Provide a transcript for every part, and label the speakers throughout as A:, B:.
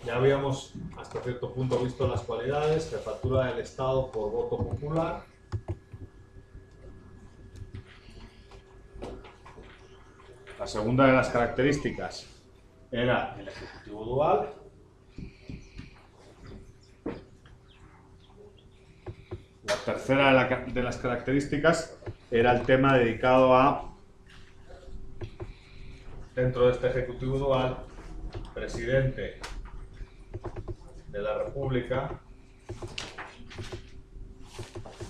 A: Ya habíamos hasta cierto punto visto las cualidades: jefatura del Estado por voto popular. La segunda de las características era el ejecutivo dual. La tercera de las características era el tema dedicado a, dentro de este ejecutivo dual, presidente de la República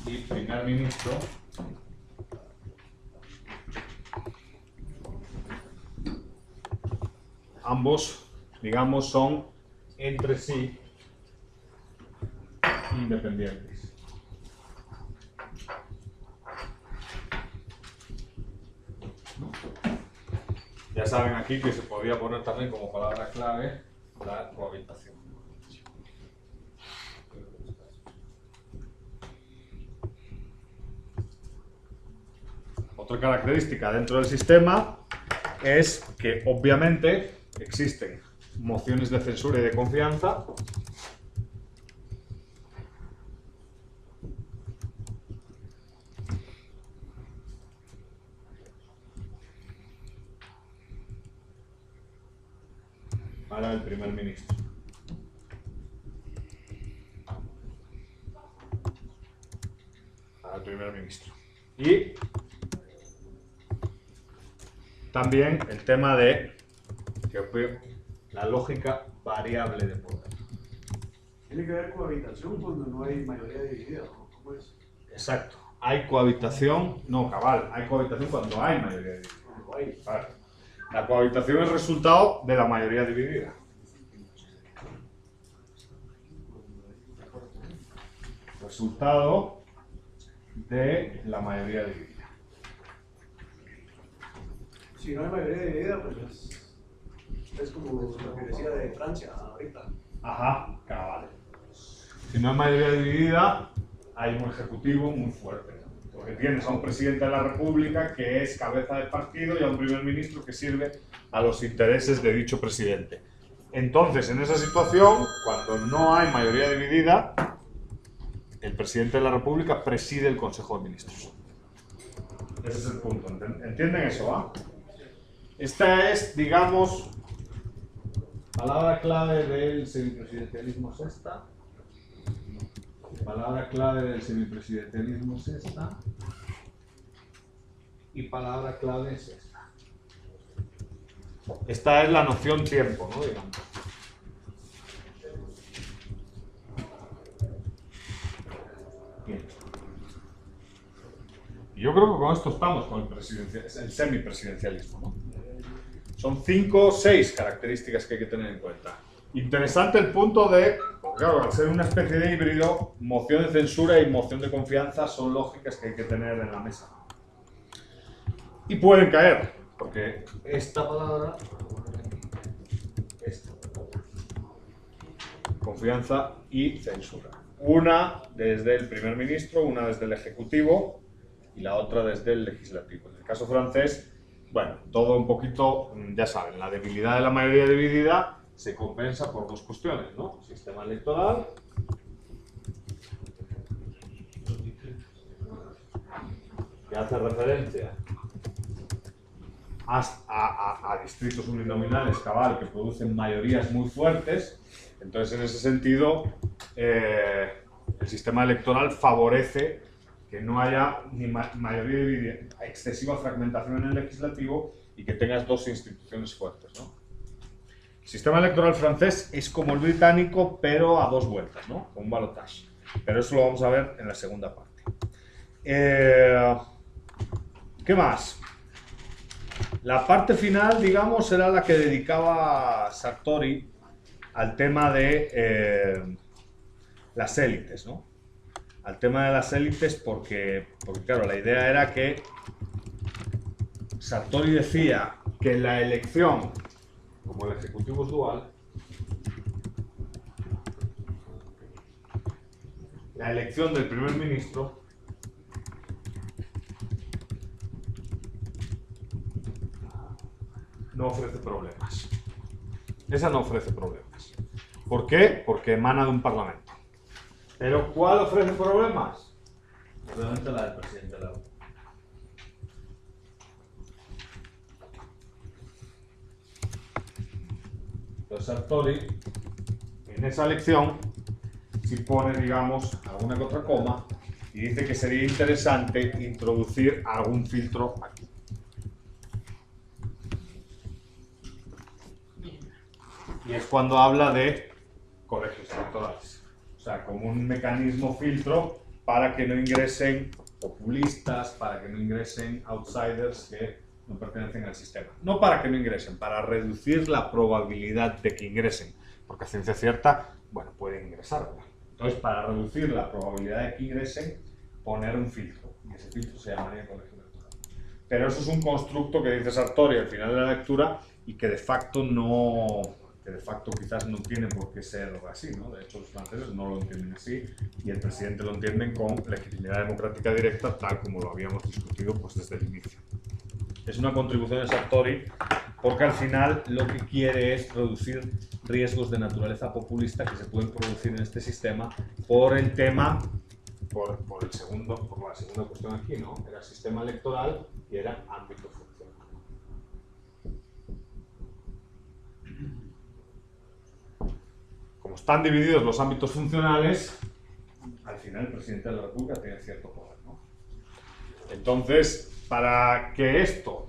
A: y primer ministro ambos, digamos, son entre sí independientes. Ya saben aquí que se podría poner también como palabra clave la cohabitación. Otra característica dentro del sistema es que obviamente existen mociones de censura y de confianza. Para el primer ministro. Para el primer ministro. Y también el tema de la lógica variable de poder.
B: Tiene que ver cohabitación cuando no hay mayoría dividida, ¿no? ¿Cómo es?
A: Exacto. Hay cohabitación, no, cabal, hay cohabitación cuando hay mayoría dividida.
B: Cuando hay.
A: Vale. La cohabitación es resultado de la mayoría dividida. Resultado de la mayoría dividida.
B: Si no hay mayoría dividida, pues es como lo que decía de Francia ahorita.
A: Ajá, cabal. Si no hay mayoría dividida, hay un ejecutivo muy fuerte. Porque tienes a un presidente de la República que es cabeza de partido y a un primer ministro que sirve a los intereses de dicho presidente. Entonces, en esa situación, cuando no hay mayoría dividida, el presidente de la República preside el Consejo de Ministros. Ese es el punto. ¿Entienden eso, va? Esta es, digamos, palabra clave del semipresidencialismo es esta. Palabra clave del semipresidencialismo es esta. Y palabra clave es esta. Esta es la noción tiempo, ¿no? Digamos. Bien. Y yo creo que con esto estamos con el semipresidencialismo, ¿no? Son 5 o 6 características que hay que tener en cuenta. Interesante el punto de, claro, al ser una especie de híbrido, moción de censura y moción de confianza son lógicas que hay que tener en la mesa. Y pueden caer, porque esta palabra, esta, confianza y censura. Una desde el primer ministro, una desde el ejecutivo y la otra desde el legislativo. En el caso francés, bueno, todo un poquito, ya saben, la debilidad de la mayoría dividida se compensa por dos cuestiones, ¿no? Sistema electoral que hace referencia a distritos uninominales, cabal, que producen mayorías muy fuertes. Entonces, en ese sentido, el sistema electoral favorece que no haya ni mayoría dividida, excesiva fragmentación en el legislativo y que tengas dos instituciones fuertes, ¿no? El sistema electoral francés es como el británico, pero a dos vueltas, ¿no? Con un balotaje. Pero eso lo vamos a ver en la segunda parte. ¿Qué más? La parte final, digamos, era la que dedicaba Sartori al tema de las élites, ¿no? Al tema de las élites porque, claro, la idea era que Sartori decía que la elección, como el ejecutivo es dual, la elección del primer ministro no ofrece problemas. Esa no ofrece problemas. ¿Por qué? Porque emana de un parlamento. ¿Pero cuál ofrece problemas? Obviamente la del presidente de la República. Entonces Sartori, en esa lección, si pone, digamos, alguna que otra coma y dice que sería interesante introducir algún filtro aquí. Y es cuando habla de colegios electorales. O sea, como un mecanismo filtro para que no ingresen populistas, para que no ingresen outsiders que no pertenecen al sistema. No para que no ingresen, para reducir la probabilidad de que ingresen. Porque a ciencia cierta, bueno, pueden ingresar, ¿verdad? Entonces, para reducir la probabilidad de que ingresen, poner un filtro. Y ese filtro se llamaría colegio electoral. Pero eso es un constructo que dice Sartori al final de la lectura y que de facto no... que de facto quizás no tiene por qué ser así, ¿no? De hecho, los franceses no lo entienden así y el presidente lo entienden con legitimidad democrática directa, tal como lo habíamos discutido pues, desde el inicio. Es una contribución de Sartori porque al final lo que quiere es reducir riesgos de naturaleza populista que se pueden producir en este sistema por el tema, por la segunda cuestión aquí, ¿no? Era sistema electoral y era ámbito funcional. Como están divididos los ámbitos funcionales, al final el presidente de la República tiene cierto poder, ¿no? Entonces, para que esto,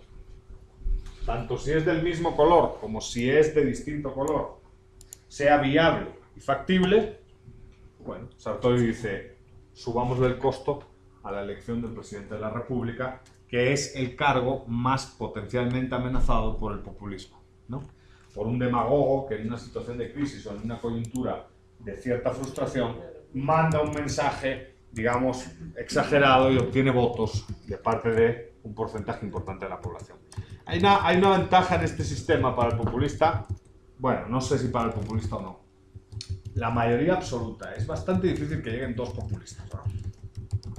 A: tanto si es del mismo color como si es de distinto color, sea viable y factible, bueno, Sartori dice, subámosle el costo a la elección del presidente de la República, que es el cargo más potencialmente amenazado por el populismo, ¿no? Por un demagogo que en una situación de crisis o en una coyuntura de cierta frustración manda un mensaje, digamos, exagerado y obtiene votos de parte de un porcentaje importante de la población. Hay una ventaja en este sistema para el populista, bueno, no sé si para el populista o no. La mayoría absoluta. Es bastante difícil que lleguen dos populistas, ¿no?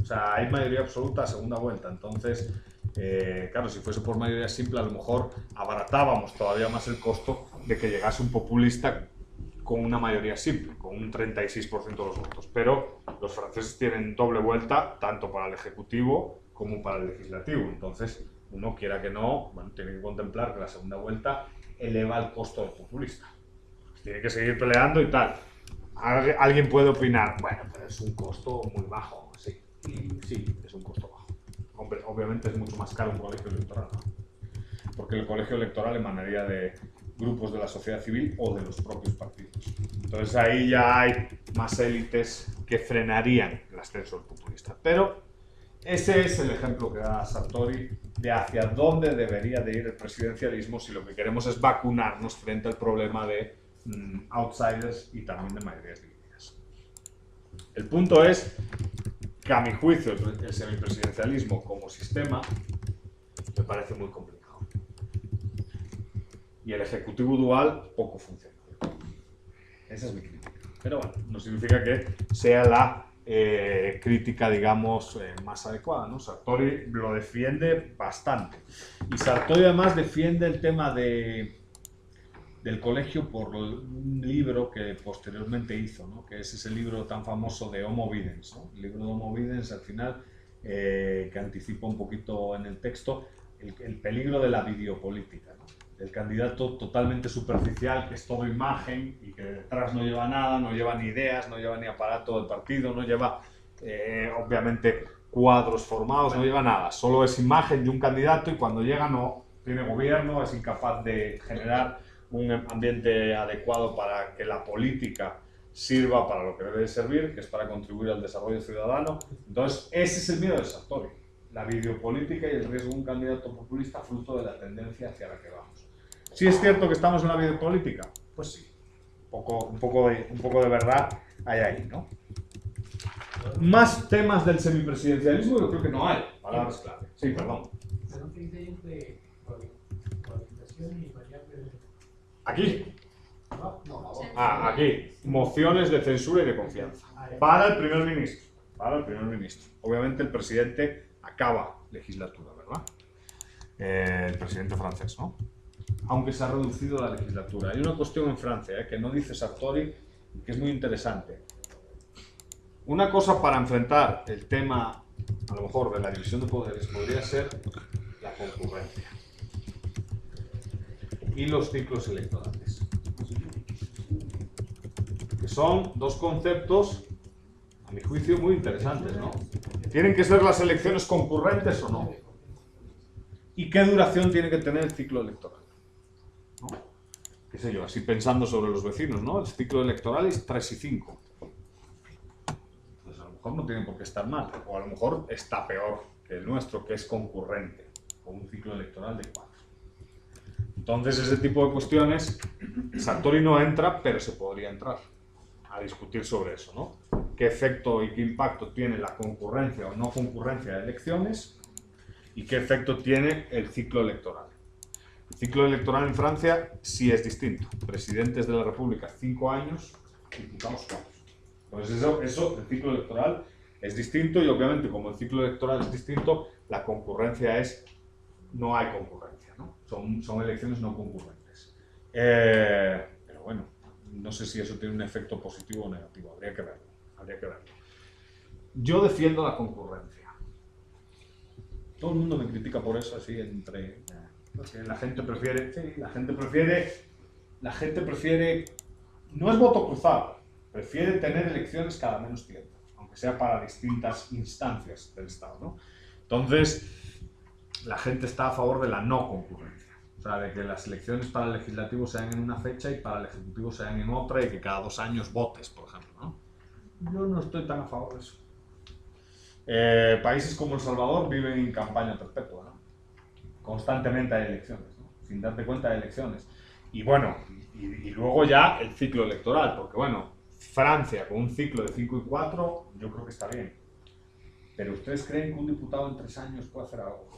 A: O sea, hay mayoría absoluta a segunda vuelta, entonces... claro, si fuese por mayoría simple, a lo mejor abaratábamos todavía más el costo de que llegase un populista con una mayoría simple, con un 36% de los votos. Pero los franceses tienen doble vuelta, tanto para el Ejecutivo como para el Legislativo. Entonces, uno quiera que no, bueno, tiene que contemplar que la segunda vuelta eleva el costo del populista. Tiene que seguir peleando y tal. Alguien puede opinar, bueno, pero es un costo muy bajo. Sí, sí, es un costo bajo. Hombre, obviamente es mucho más caro un colegio electoral, ¿no? Porque el colegio electoral emanaría de grupos de la sociedad civil o de los propios partidos. Entonces ahí ya hay más élites que frenarían el ascenso del populista. Pero ese es el ejemplo que da Sartori de hacia dónde debería de ir el presidencialismo si lo que queremos es vacunarnos frente al problema de outsiders y también de mayorías divididas. El punto es que a mi juicio el semipresidencialismo como sistema me parece muy complicado. Y el ejecutivo dual poco funcional. Esa es mi crítica. Pero bueno, no significa que sea la crítica, digamos, más adecuada, ¿no? Sartori lo defiende bastante. Y Sartori además defiende el tema del colegio por un libro que posteriormente hizo, ¿no? Que es ese libro tan famoso de Homo Videns, ¿no? El libro de Homo Videns, al final, que anticipa un poquito en el texto, el peligro de la videopolítica, ¿no? El candidato totalmente superficial, que es todo imagen y que detrás no lleva nada, no lleva ni ideas, no lleva ni aparato del partido, no lleva, obviamente, cuadros formados, no lleva nada. Solo es imagen de un candidato y cuando llega no tiene gobierno, es incapaz de generar un ambiente adecuado para que la política sirva para lo que debe de servir, que es para contribuir al desarrollo ciudadano. Entonces, ese es el miedo de Sartori, la videopolítica y el riesgo de un candidato populista fruto de la tendencia hacia la que vamos. ¿Sí es cierto que estamos en la videopolítica? Pues sí, un poco de verdad hay ahí, ¿no? Más temas del semipresidencialismo yo creo que no hay, palabras clave. Sí, perdón. Aquí. Aquí. Mociones de censura y de confianza. Para el primer ministro. Para el primer ministro. Obviamente el presidente acaba legislatura, ¿verdad? El presidente francés, ¿no? Aunque se ha reducido la legislatura. Hay una cuestión en Francia que no dice Sartori que es muy interesante. Una cosa para enfrentar el tema, a lo mejor, de la división de poderes podría ser la concurrencia y los ciclos electorales, que son dos conceptos, a mi juicio, muy interesantes, ¿no? ¿Tienen que ser las elecciones concurrentes o no? ¿Y qué duración tiene que tener el ciclo electoral? ¿No? ¿Qué sé yo? Así pensando sobre los vecinos, ¿no? El ciclo electoral es 3 y 5. Pues a lo mejor no tiene por qué estar mal, o a lo mejor está peor que el nuestro, que es concurrente, con un ciclo electoral de 4. Entonces, ese tipo de cuestiones, Sartori no entra, pero se podría entrar a discutir sobre eso, ¿no? ¿Qué efecto y qué impacto tiene la concurrencia o no concurrencia de elecciones? ¿Y qué efecto tiene el ciclo electoral? El ciclo electoral en Francia sí es distinto. Presidentes de la República 5 años, diputados 4. Entonces eso, el ciclo electoral es distinto y obviamente como el ciclo electoral es distinto, la concurrencia es, no hay concurrencia, ¿no? Son elecciones no concurrentes. Pero bueno, no sé si eso tiene un efecto positivo o negativo, habría que verlo. Yo defiendo la concurrencia. Todo el mundo me critica por eso, así entre... Porque la gente prefiere... Sí, la gente prefiere... No es voto cruzado, prefiere tener elecciones cada menos tiempo, aunque sea para distintas instancias del Estado, ¿no? Entonces, la gente está a favor de la no concurrencia. O sea, de que las elecciones para el legislativo sean en una fecha y para el ejecutivo sean en otra y que cada 2 años votes, por ejemplo, ¿no? Yo no estoy tan a favor de eso. Países como El Salvador viven en campaña perpetua, ¿no? Constantemente hay elecciones, ¿no? Sin darte cuenta de elecciones. Y bueno, y luego ya el ciclo electoral, porque bueno, Francia con un ciclo de 5 y 4, yo creo que está bien. Pero ¿ustedes creen que un diputado en 3 años puede hacer algo?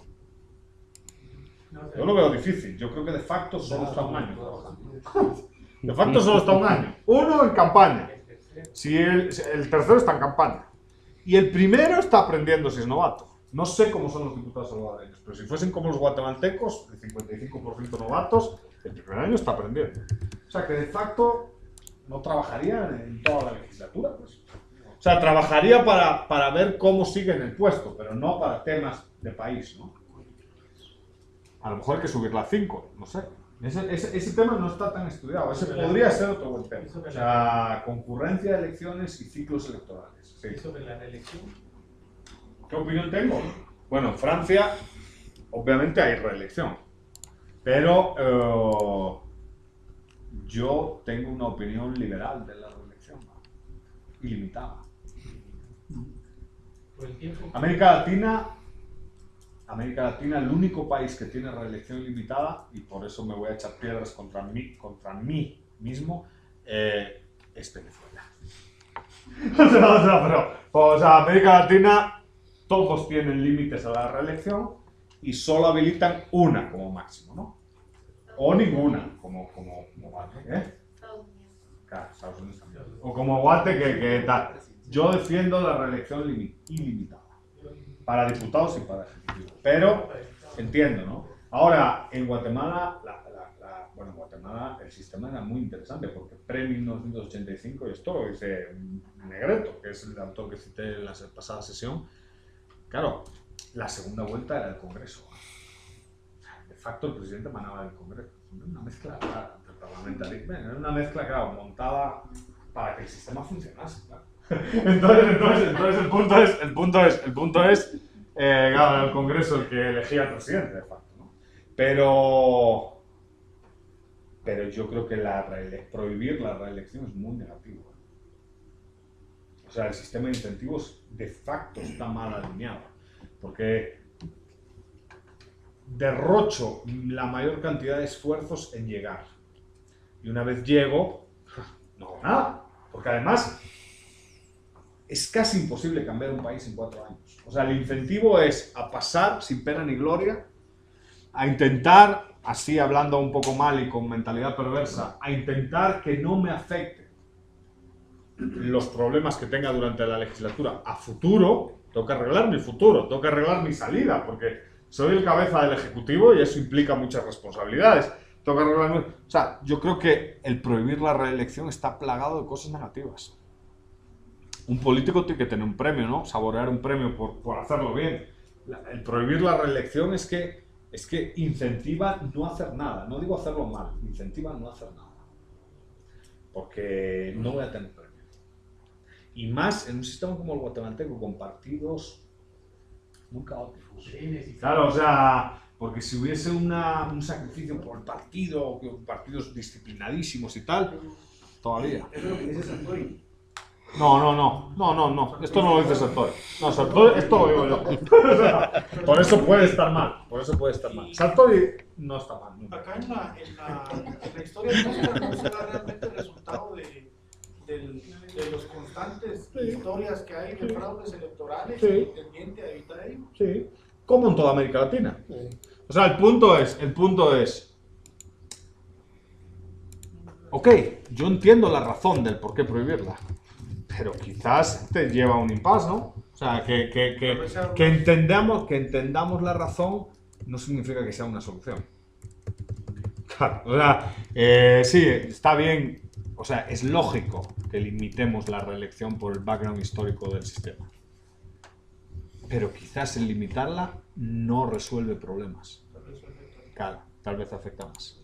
A: Yo lo veo difícil. Yo creo que de facto solo está 1 año trabajando. De facto solo está 1 año. Uno en campaña. Si el tercero está en campaña. Y el primero está aprendiendo si es novato. No sé cómo son los diputados salvadoreños, pero si fuesen como los guatemaltecos, el 55% novatos, el primer año está aprendiendo. O sea que de facto no trabajaría en toda la legislatura, pues. O sea, trabajaría para ver cómo sigue en el puesto, pero no para temas de país, ¿no? A lo mejor hay que subirla a 5, no sé. Ese tema no está tan estudiado. Ese podría ser otro buen tema. O sea, concurrencia de elecciones y ciclos electorales. Sí.
C: ¿Sobre la reelección?
A: ¿Qué opinión tengo? Bueno, en Francia, obviamente hay reelección. Pero yo tengo una opinión liberal de la reelección. Ilimitada.
C: ¿Por el tiempo?
A: América Latina, el único país que tiene reelección ilimitada, y por eso me voy a echar piedras contra mí mismo, es Venezuela. O sea, América Latina, todos tienen límites a la reelección y solo habilitan una como máximo, ¿no? O ninguna, como Guate, ¿eh? Claro, Estados Unidos también. O como Guate, que tal. Yo defiendo la reelección ilimitada. Para diputados y para ejecutivos. Pero entiendo, ¿no? Ahora, en Guatemala, bueno, en Guatemala el sistema era muy interesante porque pre-1985, y esto lo dice Negreto, que es el autor que cité en la pasada sesión, claro, la segunda vuelta era el Congreso. De facto, el presidente manaba del Congreso. Una mezcla rara entre parlamentarismo. Era una mezcla, claro, montada para que el sistema funcionase, claro. Entonces el punto es claro, el Congreso el que elegía al presidente, de facto, ¿no? Pero yo creo que prohibir la reelección es muy negativo. O sea, el sistema de incentivos de facto está mal alineado, porque derrocho la mayor cantidad de esfuerzos en llegar. Y una vez llego, no hago nada, porque además es casi imposible cambiar un país en 4 años. O sea, el incentivo es a pasar sin pena ni gloria, a intentar, así hablando un poco mal y con mentalidad perversa, a intentar que no me afecte los problemas que tenga durante la legislatura a futuro. Tengo que arreglar mi futuro, tengo que arreglar mi salida, porque soy el cabeza del Ejecutivo y eso implica muchas responsabilidades. tengo que arreglarme. O sea, yo creo que el prohibir la reelección está plagado de cosas negativas. Un político tiene que tener un premio, ¿no? Saborear un premio por hacerlo bien. El prohibir la reelección es que incentiva no hacer nada. No digo hacerlo mal, incentiva no hacer nada. Porque no voy a tener premio. Y más en un sistema como el guatemalteco, con partidos muy caóticos. Claro, o sea, porque si hubiese un sacrificio por el partido, partidos disciplinadísimos y tal, todavía.
B: Eso es lo que dice Sartori.
A: No. Esto no lo dice Sartori. No, Sartori, esto lo digo yo. O sea, por eso puede estar mal. Sartori no está mal. Nunca.
C: Acá en la historia de Música no se da realmente el resultado de los constantes historias que hay de fraudes electorales y tendiente a evitar ello.
A: Sí, como en toda América Latina. O sea, el punto es, ok, yo entiendo la razón del por qué prohibirla, pero quizás te lleva a un impasse, ¿no? O sea, que entendamos la razón no significa que sea una solución. Claro, o sea, sí, está bien, o sea, es lógico que limitemos la reelección por el background histórico del sistema. Pero quizás el limitarla no resuelve problemas. Claro, tal vez afecta más.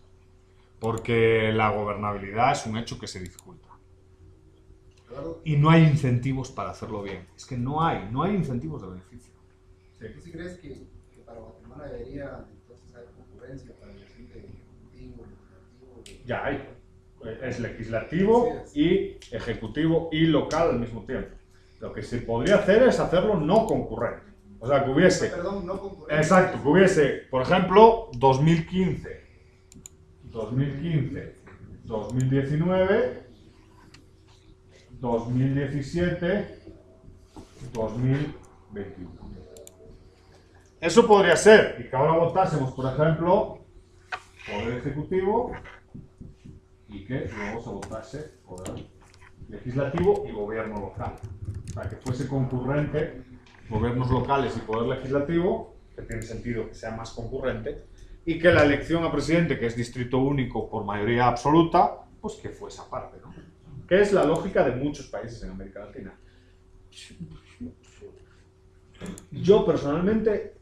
A: Porque la gobernabilidad es un hecho que se dificulta. Y no hay incentivos para hacerlo bien. Es que no hay incentivos de beneficio.
D: ¿Tú sí crees que para Guatemala debería entonces haber concurrencia para el ejecutivo, legislativo?
A: Ya hay. Es legislativo y ejecutivo y local al mismo tiempo. Lo que se podría hacer es hacerlo no concurrente. O sea, que hubiese...
D: Perdón, no concurrente.
A: Exacto, que hubiese, por ejemplo, 2015, 2019, 2017, 2021. Eso podría ser, y que ahora votásemos, por ejemplo, Poder Ejecutivo y que luego se votase Poder Legislativo y Gobierno Local. O sea, que fuese concurrente gobiernos locales y Poder Legislativo, que tiene sentido que sea más concurrente, y que la elección a presidente, que es distrito único por mayoría absoluta, pues que fuese aparte, ¿no? Que es la lógica de muchos países en América Latina. Yo personalmente,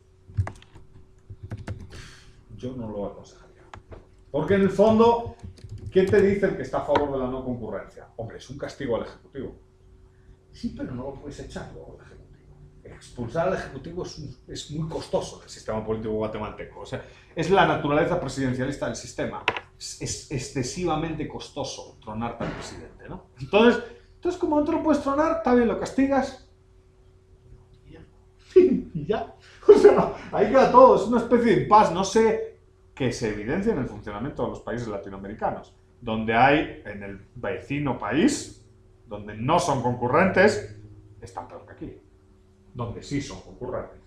A: yo no lo aconsejaría. Porque en el fondo, ¿qué te dice el que está a favor de la no concurrencia? Hombre, es un castigo al Ejecutivo. Sí, pero no lo puedes echar luego al Ejecutivo. Expulsar al Ejecutivo es muy costoso en el sistema político guatemalteco. O sea, es la naturaleza presidencialista del sistema. Es excesivamente costoso tronarte al presidente, ¿no? Entonces, como no te lo puedes tronar, está bien, lo castigas y ya. O sea, ahí queda todo. Es una especie de impasse. No sé que se evidencia en el funcionamiento de los países latinoamericanos, donde hay en el vecino país, donde no son concurrentes, están peor que aquí. Donde sí son concurrentes.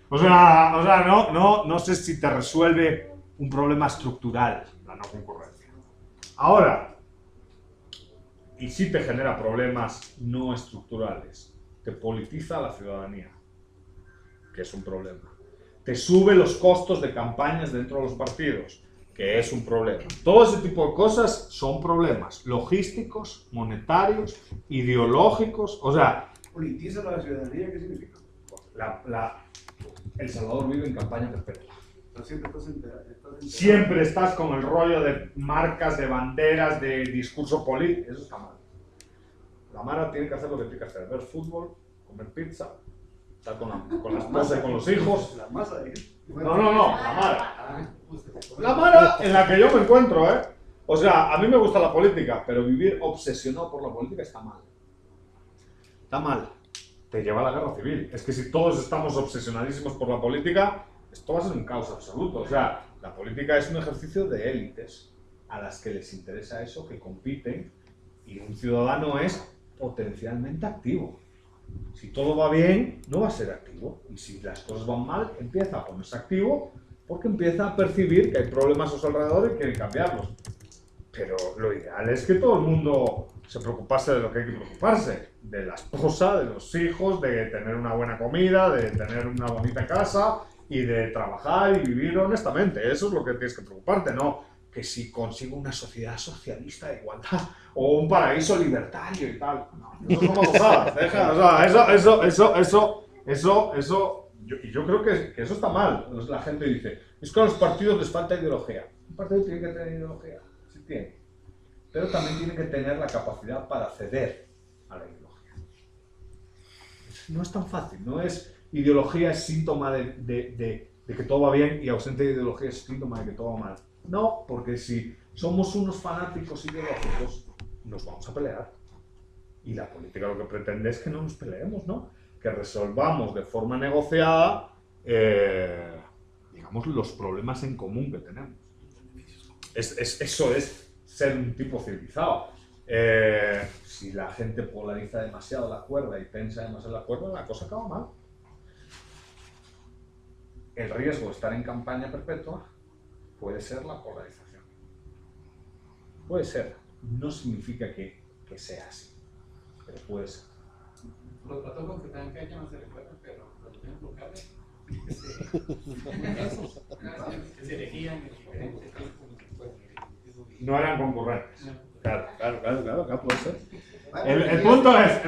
A: O sea, no sé si te resuelve un problema estructural la no concurrencia. Ahora, y sí te genera problemas no estructurales, te politiza la ciudadanía, que es un problema. Te sube los costos de campañas dentro de los partidos, que es un problema. Todo ese tipo de cosas son problemas logísticos, monetarios, ideológicos, o sea...
B: ¿Politiza la ciudadanía? ¿Qué significa?
A: El Salvador vive en campaña perpetua.
B: Siempre estás enterado.
A: Siempre estás con el rollo de marcas, de banderas, de discurso político. Eso está mal. La Mara tiene que hacer lo que tiene que hacer. Ver fútbol, comer pizza, estar con la esposa y con los hijos.
B: La masa,
A: No, la Mara. La Mara en la que yo me encuentro, ¿eh? O sea, a mí me gusta la política, pero vivir obsesionado por la política está mal. Está mal. Te lleva a la guerra civil. Es que si todos estamos obsesionadísimos por la política, esto va a ser un caos absoluto. O sea, la política es un ejercicio de élites a las que les interesa eso, que compiten, y un ciudadano es potencialmente activo. Si todo va bien, no va a ser activo. Y si las cosas van mal, empieza a ponerse activo porque empieza a percibir que hay problemas a su alrededor y quiere cambiarlos. Pero lo ideal es que todo el mundo se preocupase de lo que hay que preocuparse. De la esposa, de los hijos, de tener una buena comida, de tener una bonita casa y de trabajar y vivir honestamente. Eso es lo que tienes que preocuparte, ¿no? que si consigo una sociedad socialista de igualdad o un paraíso libertario y tal. No, eso son babosadas, y yo creo que eso está mal. La gente dice, es que a los partidos les falta ideología. Un partido tiene que tener ideología, sí tiene, pero también tiene que tener la capacidad para ceder a la ideología. No es tan fácil, no es ideología es síntoma de que todo va bien y ausente de ideología es síntoma de que todo va mal. No, porque si somos unos fanáticos ideológicos, nos vamos a pelear. Y la política lo que pretende es que no nos peleemos, ¿no? Que resolvamos de forma negociada, digamos, los problemas en común que tenemos. Eso es ser un tipo civilizado. Si la gente polariza demasiado la cuerda y tensa demasiado la cuerda, la cosa acaba mal. El riesgo de estar en campaña perpetua puede ser la polarización. Puede ser. No significa que sea así, pero puede ser.
E: Los patojos que están en calle no se recuerdan, pero los gobiernos locales que se elegían en diferentes tiempos.
A: No eran concurrentes. Claro, puede ser. El punto es.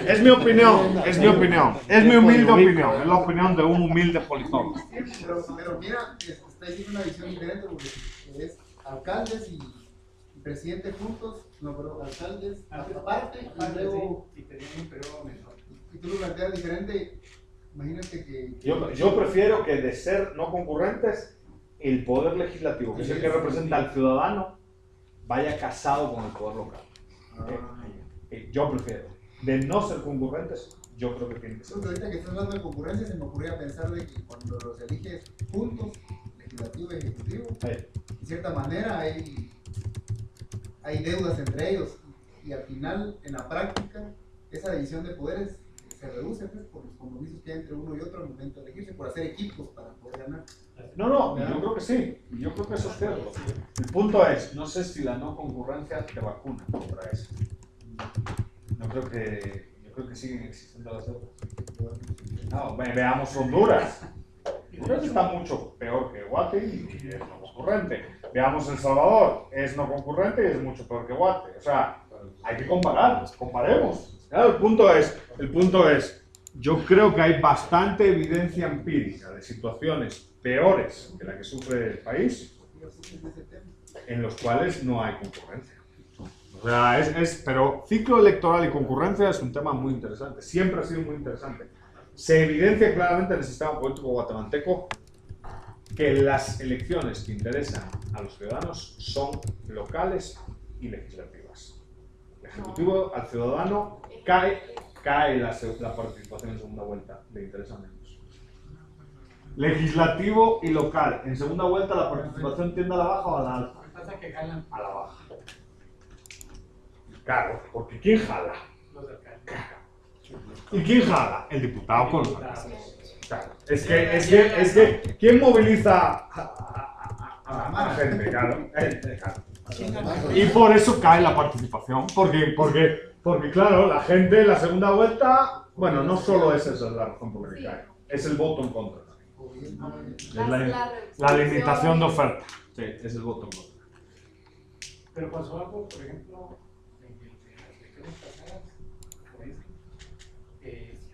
A: Es mi opinión, es mi humilde opinión, es la opinión de un humilde politólogo.
D: Pero mira, está diciendo una visión diferente porque es alcaldes y presidente juntos, no, pero alcaldes aparte y luego...
E: Y tenían un periodo menor.
D: Y tú lo planteas diferente, imagínate que...
A: Yo prefiero que de ser no concurrentes, el poder legislativo, que es el que representa al ciudadano, vaya casado con el poder local. Yo prefiero. De no ser concurrentes, yo creo que tiene que ser.
D: Ahorita que estás hablando de concurrencia, se me ocurría pensar de que cuando los eliges juntos, legislativo y ejecutivo, de cierta manera hay deudas entre ellos y al final, en la práctica, esa división de poderes se reduce pues, por los compromisos que hay entre uno y otro al momento de elegirse, por hacer equipos para poder ganar.
A: No, yo creo que sí, yo creo que eso es cierto. El punto es, no sé si la no concurrencia te vacuna contra eso. Yo creo que siguen existiendo las deudas. No, veamos Honduras. Honduras está mucho peor que Guate y es no concurrente. Veamos El Salvador, es no concurrente y es mucho peor que Guate. O sea, hay que comparar, comparemos. Claro, el punto es, yo creo que hay bastante evidencia empírica de situaciones peores que la que sufre el país, en los cuales no hay concurrencia. O sea, pero ciclo electoral y concurrencia es un tema muy interesante, siempre ha sido muy interesante. Se evidencia claramente en el sistema político guatemalteco que las elecciones que interesan a los ciudadanos son locales y legislativas. El ejecutivo al ciudadano cae la participación en segunda vuelta, le interesa menos. Legislativo y local, en segunda vuelta la participación tiende a la baja o a la alta.
E: Pasa que jalan
A: A la baja. Claro, porque ¿quién jala?
E: los alcaldes.
A: ¿Y quién jala? El diputado con los alcaldes. Claro. Es que ¿quién moviliza a la gente? Claro. Y por eso cae la participación, porque claro, la gente en la segunda vuelta, bueno, no solo es esa la razón por la que cae, es el voto en contra también. Es la limitación de oferta. Sí, es el voto en contra.
E: Pero pasó algo, por ejemplo, en las elecciones pasadas, como dicen,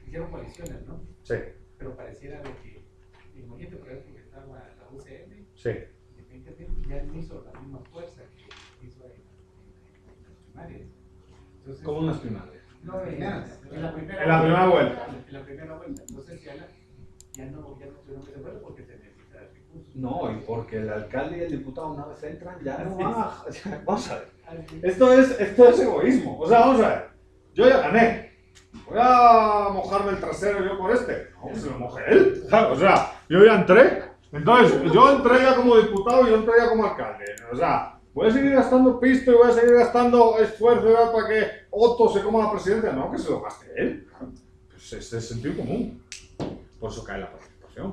E: hicieron coaliciones, ¿no?
A: Sí,
E: Pero pareciera de que en Oriente, por ejemplo, que estaba la UCM,
A: sí.
E: definitivamente ya no hizo la misma fuerza que hizo en las primarias. Entonces,
A: ¿Cómo en las primarias?
E: No, en la primera
A: En la primera vuelta.
E: En la primera vuelta. Entonces ya no tuvieron que hacerlo porque se necesita recursos.
A: No, y porque el alcalde y el diputado una vez entran ya no van a... Vamos a ver. Esto es egoísmo. O sea, vamos a ver. Yo ya gané. Voy a mojarme el trasero yo por este. No, se lo moje él. O sea, yo ya entré. Entonces, yo entré ya como diputado y yo entré ya como alcalde. O sea, voy a seguir gastando pisto y voy a seguir gastando esfuerzo ya para que Otto se coma la presidencia. No, que se lo gaste él. Pues es sentido común. Por eso cae la participación.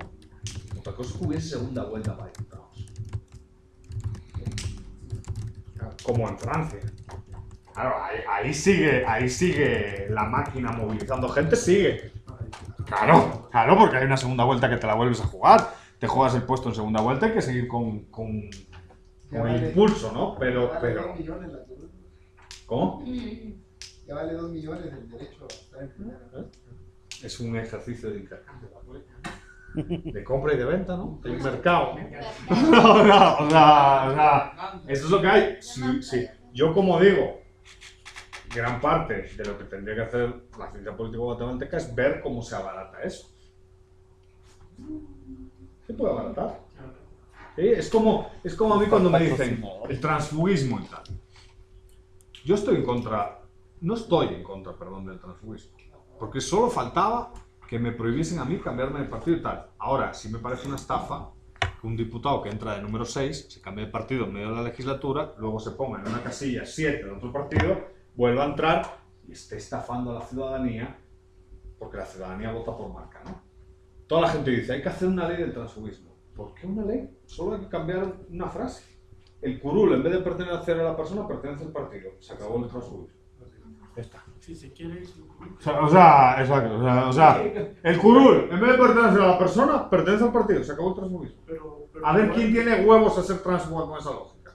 A: Otra cosa es que hubiese segunda vuelta para diputados. Como en Francia. Claro, ahí sigue la máquina movilizando gente, sigue. Claro, porque hay una segunda vuelta que te la vuelves a jugar. te juegas el puesto en segunda vuelta, hay que seguir con el impulso, ¿no? Pero...
D: 2 millones la curul.
A: ¿Cómo?
D: Ya vale 2 millones el derecho a estar en primera.
A: Es un ejercicio de intercambio. De compra y de venta, ¿no? El mercado. O sea, eso es lo que hay. Sí. Yo, como digo, gran parte de lo que tendría que hacer la ciencia política guatemalteca es ver cómo se abarata eso. ¿Se puede abaratar? ¿Sí? Es como a mí cuando me dicen el transfugismo y tal. Yo estoy en contra, no estoy en contra, perdón, del transfugismo. Porque solo faltaba que me prohibiesen a mí cambiarme de partido y tal. Ahora, sí me parece una estafa que un diputado que entra de número 6 se cambie de partido en medio de la legislatura, luego se ponga en una casilla 7 de otro partido, vuelva a entrar y esté estafando a la ciudadanía, porque la ciudadanía vota por marca, ¿no? Toda la gente dice, hay que hacer una ley del transfugismo. ¿Por qué una ley? Solo hay que cambiar una frase. El curul, en vez de pertenecer a la persona, pertenece al partido. Se acabó el transfugismo. Ya está.
C: Si se quiere,
A: O sea, el curul, en vez de pertenecer a la persona, pertenece al partido. Se acabó el transfugismo.
C: pero
A: A ver quién tiene huevos a ser transfuga con esa lógica.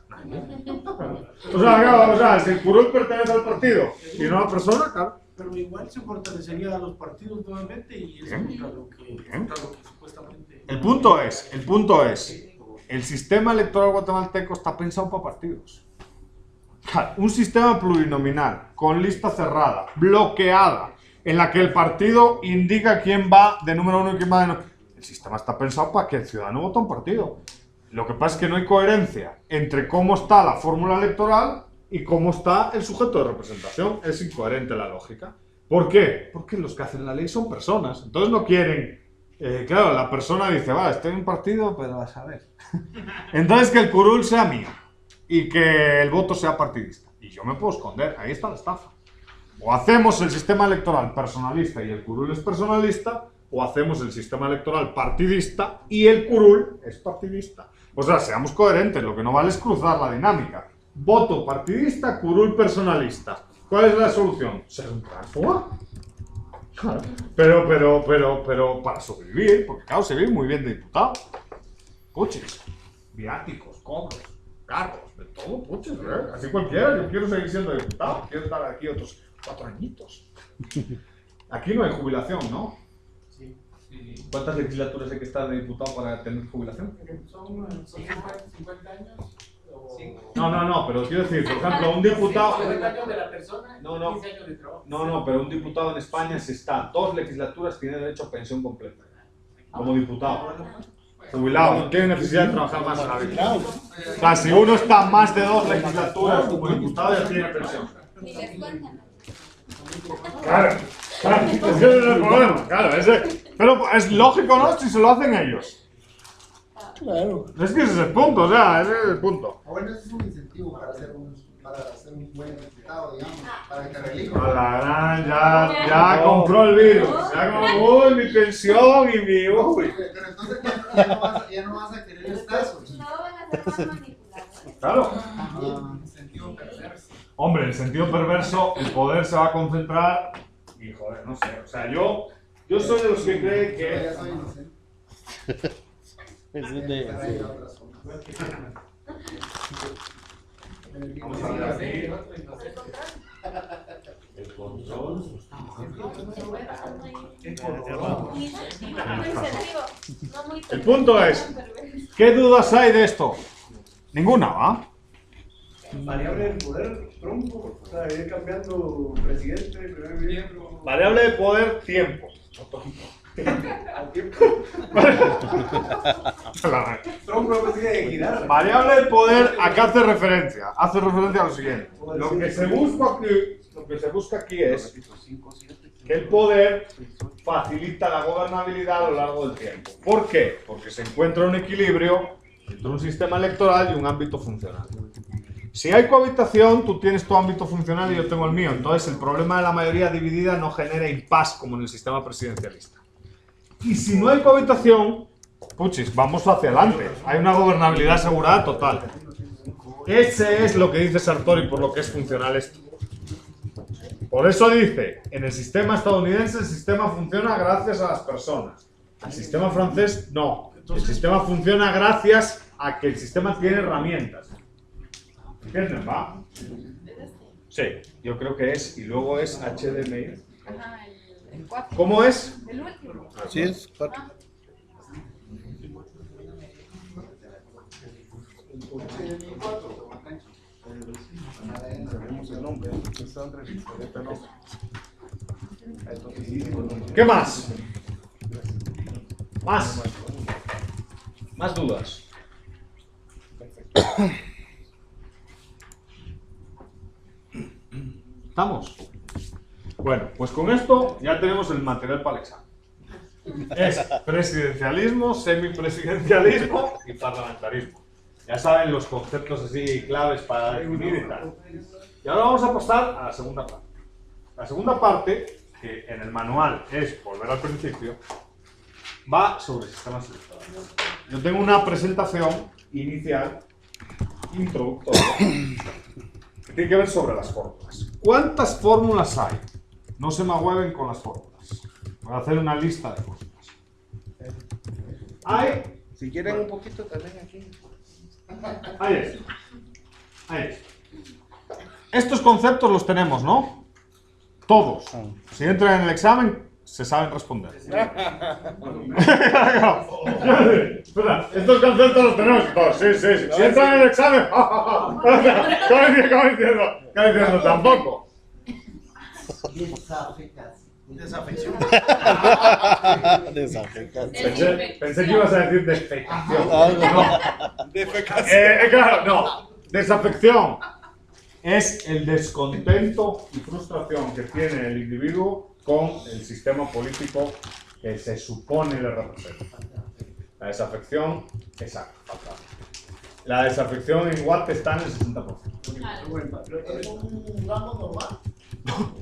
A: O sea, si el curul pertenece al partido y no a la persona, claro.
C: Pero igual se fortalecería a los partidos nuevamente y es contra lo que supuestamente...
A: El punto es, el sistema electoral guatemalteco está pensado para partidos. Un sistema plurinominal, con lista cerrada, bloqueada, en la que el partido indica quién va de número 1 y quién va de número... El sistema está pensado para que el ciudadano vote un partido. Lo que pasa es que no hay coherencia entre cómo está la fórmula electoral y cómo está el sujeto de representación. Es incoherente la lógica. ¿Por qué? Porque los que hacen la ley son personas. Entonces no quieren... claro, la persona dice, vale, estoy en un partido, pero a saber. Entonces que el curul sea mío y que el voto sea partidista. Y yo me puedo esconder, ahí está la estafa. O hacemos el sistema electoral personalista y el curul es personalista, o hacemos el sistema electoral partidista y el curul es partidista. O sea, seamos coherentes, lo que no vale es cruzar la dinámica. Voto partidista, curul personalista. ¿Cuál es la solución? ¿Ser un tránsfuga? Claro. Pero para sobrevivir, porque claro, se vive muy bien de diputado. Coches, viáticos, cobros, carros, de todo, coches, ¿eh? Así cualquiera, yo quiero seguir siendo diputado, quiero estar aquí otros 4 añitos. Aquí no hay jubilación, ¿no?
E: Sí.
A: ¿Cuántas legislaturas hay que estar de diputado para tener jubilación?
E: Son 50 años.
A: No, pero quiero decir, por ejemplo, un diputado...
E: 50 años de la persona y
A: No.
E: 15 años de trabajo.
A: No, pero un diputado en España, si está 2 legislaturas, tiene derecho a pensión completa. Como diputado. Jubilado, no tiene necesidad de trabajar más en la vida. O sea, si uno está más de 2 legislaturas como diputado, ya tiene pensión. Claro, ese es el problema, claro. Pero es lógico, ¿no? Si se lo hacen ellos.
F: Claro.
A: Es que ese es el punto, o sea, ese es el punto.
D: Bueno, ese es un incentivo para hacer un buen diputado, digamos, para que reelija.
A: A la gran, ya compró el virus. Ya como, uy, mi pensión y mi... Uy.
D: Pero entonces ya no vas a querer estazos.
G: No van a ser más manipuladores.
A: Claro.
D: Un sentido perverso.
A: Hombre, el sentido perverso, el poder se va a concentrar y joder, no sé, o sea, yo soy de los que cree que...
D: Ya soy inocente.
F: Es
D: Pero hay
F: de...
D: otras zonas.
A: Vamos a ver aquí. El control. El punto es, ¿qué dudas hay de esto? Ninguna, ¿va?
B: Variable del poder, tronco, o sea, ir cambiando presidente, primer ministro.
A: Variable de poder, tiempo.
B: Al tiempo.
A: La-
B: Tronco no consigue de girar.
A: Variable del poder, ¿a qué hace referencia? Hace referencia a lo siguiente. Lo que se busca aquí es que el poder facilita la gobernabilidad a lo largo del tiempo. ¿Por qué? Porque se encuentra un equilibrio entre un sistema electoral y un ámbito funcional. Si hay cohabitación, tú tienes tu ámbito funcional y yo tengo el mío. Entonces el problema de la mayoría dividida no genera impas como en el sistema presidencialista. Y si no hay cohabitación, puchis, vamos hacia adelante. Hay una gobernabilidad asegurada total. Ese es lo que dice Sartori por lo que es funcional esto. Por eso dice, en el sistema estadounidense el sistema funciona gracias a las personas. El sistema francés no. El sistema funciona gracias a que el sistema tiene herramientas. ¿Entienden, va? Sí, yo creo que es, y luego es HDMI.
G: Ajá, el 4.
A: ¿Cómo es?
G: El último.
F: Así es, 4.
A: ¿Qué más? Más dudas. ¿Estamos? Bueno, pues con esto ya tenemos el material para el examen. Es presidencialismo, semipresidencialismo y parlamentarismo. Ya saben los conceptos así claves para definir y tal. Y ahora vamos a pasar a la segunda parte. La segunda parte, que en el manual es volver al principio, va sobre sistemas electorales. Yo tengo una presentación inicial, introductoria, que tiene que ver sobre las fórmulas. ¿Cuántas fórmulas hay? No se me agüeven con las fórmulas. Voy a hacer una lista de fórmulas. Hay...
F: Si quieren un poquito también aquí.
A: Ahí es. Ahí es. Estos conceptos los tenemos, ¿no? Todos. Si entran en el examen, se saben responder. Espera, estos conceptos los tenemos todos. Sí. Si entran en el examen, ¿cómo entiendo? Tampoco.
C: Desafección.
A: Pensé que ibas a decir defecación.
F: Defecación.
A: Claro, no. Desafección es el descontento y frustración que tiene el individuo con el sistema político que se supone le representa. La desafección, exacto, fatal. La desafección en Watt está en el 60%.
B: ¿Es un rango normal?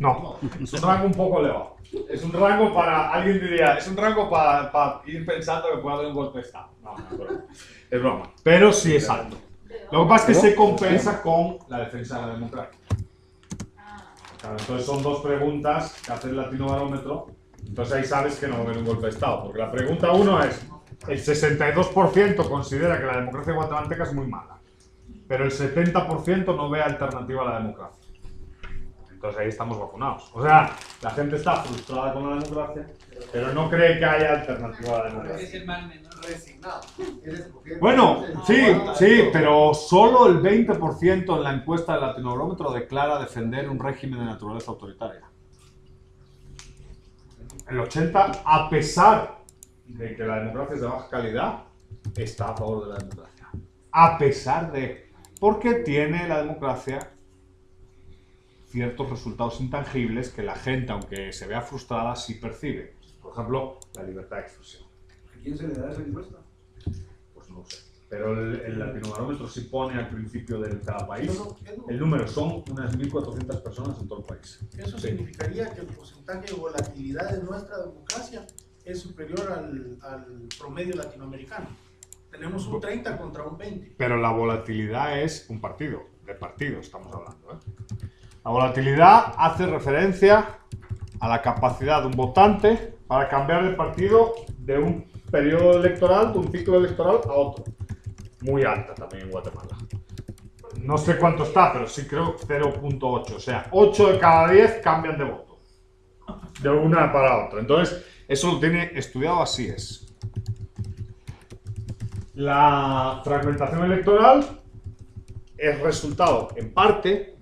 A: No, es un rango un poco elevado. Es un rango para, alguien diría, es un rango para ir pensando que puede haber un golpe de Estado. No, es broma. Pero sí es alto. Lo que pasa es que se compensa con la defensa de la democracia. Claro, entonces son dos preguntas que hace el Latino Barómetro. Entonces ahí sabes que no va a haber un golpe de Estado. Porque la pregunta 1 es, el 62% considera que la democracia guatemalteca es muy mala. Pero el 70% no ve alternativa a la democracia. Entonces ahí estamos vacunados. O sea, la gente está frustrada con la democracia, pero no cree que haya alternativa a la democracia.
E: Es el mal menor resignado.
A: Bueno, sí, pero solo el 20% en la encuesta del Latinobarómetro declara defender un régimen de naturaleza autoritaria. El 80%, a pesar de que la democracia es de baja calidad, está a favor de la democracia. A pesar de... Porque tiene la democracia ciertos resultados intangibles que la gente, aunque se vea frustrada, sí percibe. Por ejemplo, la libertad de expresión.
B: ¿A quién se le da esa encuesta?
A: Pues no lo sé. Pero el Latinobarómetro sí pone al principio de cada país el número. Son unas 1.400 personas en todo el país.
C: Eso significaría que el porcentaje de volatilidad de nuestra democracia es superior al promedio latinoamericano. Tenemos un 30 contra un 20.
A: Pero la volatilidad es un partido. De partido estamos hablando, ¿eh? La volatilidad hace referencia a la capacidad de un votante para cambiar de partido de un periodo electoral, de un ciclo electoral a otro. Muy alta también en Guatemala. No sé cuánto está, pero sí creo 0.8. O sea, 8 de cada 10 cambian de voto. De una para otra. Entonces, eso lo tiene estudiado, así es. La fragmentación electoral es resultado, en parte,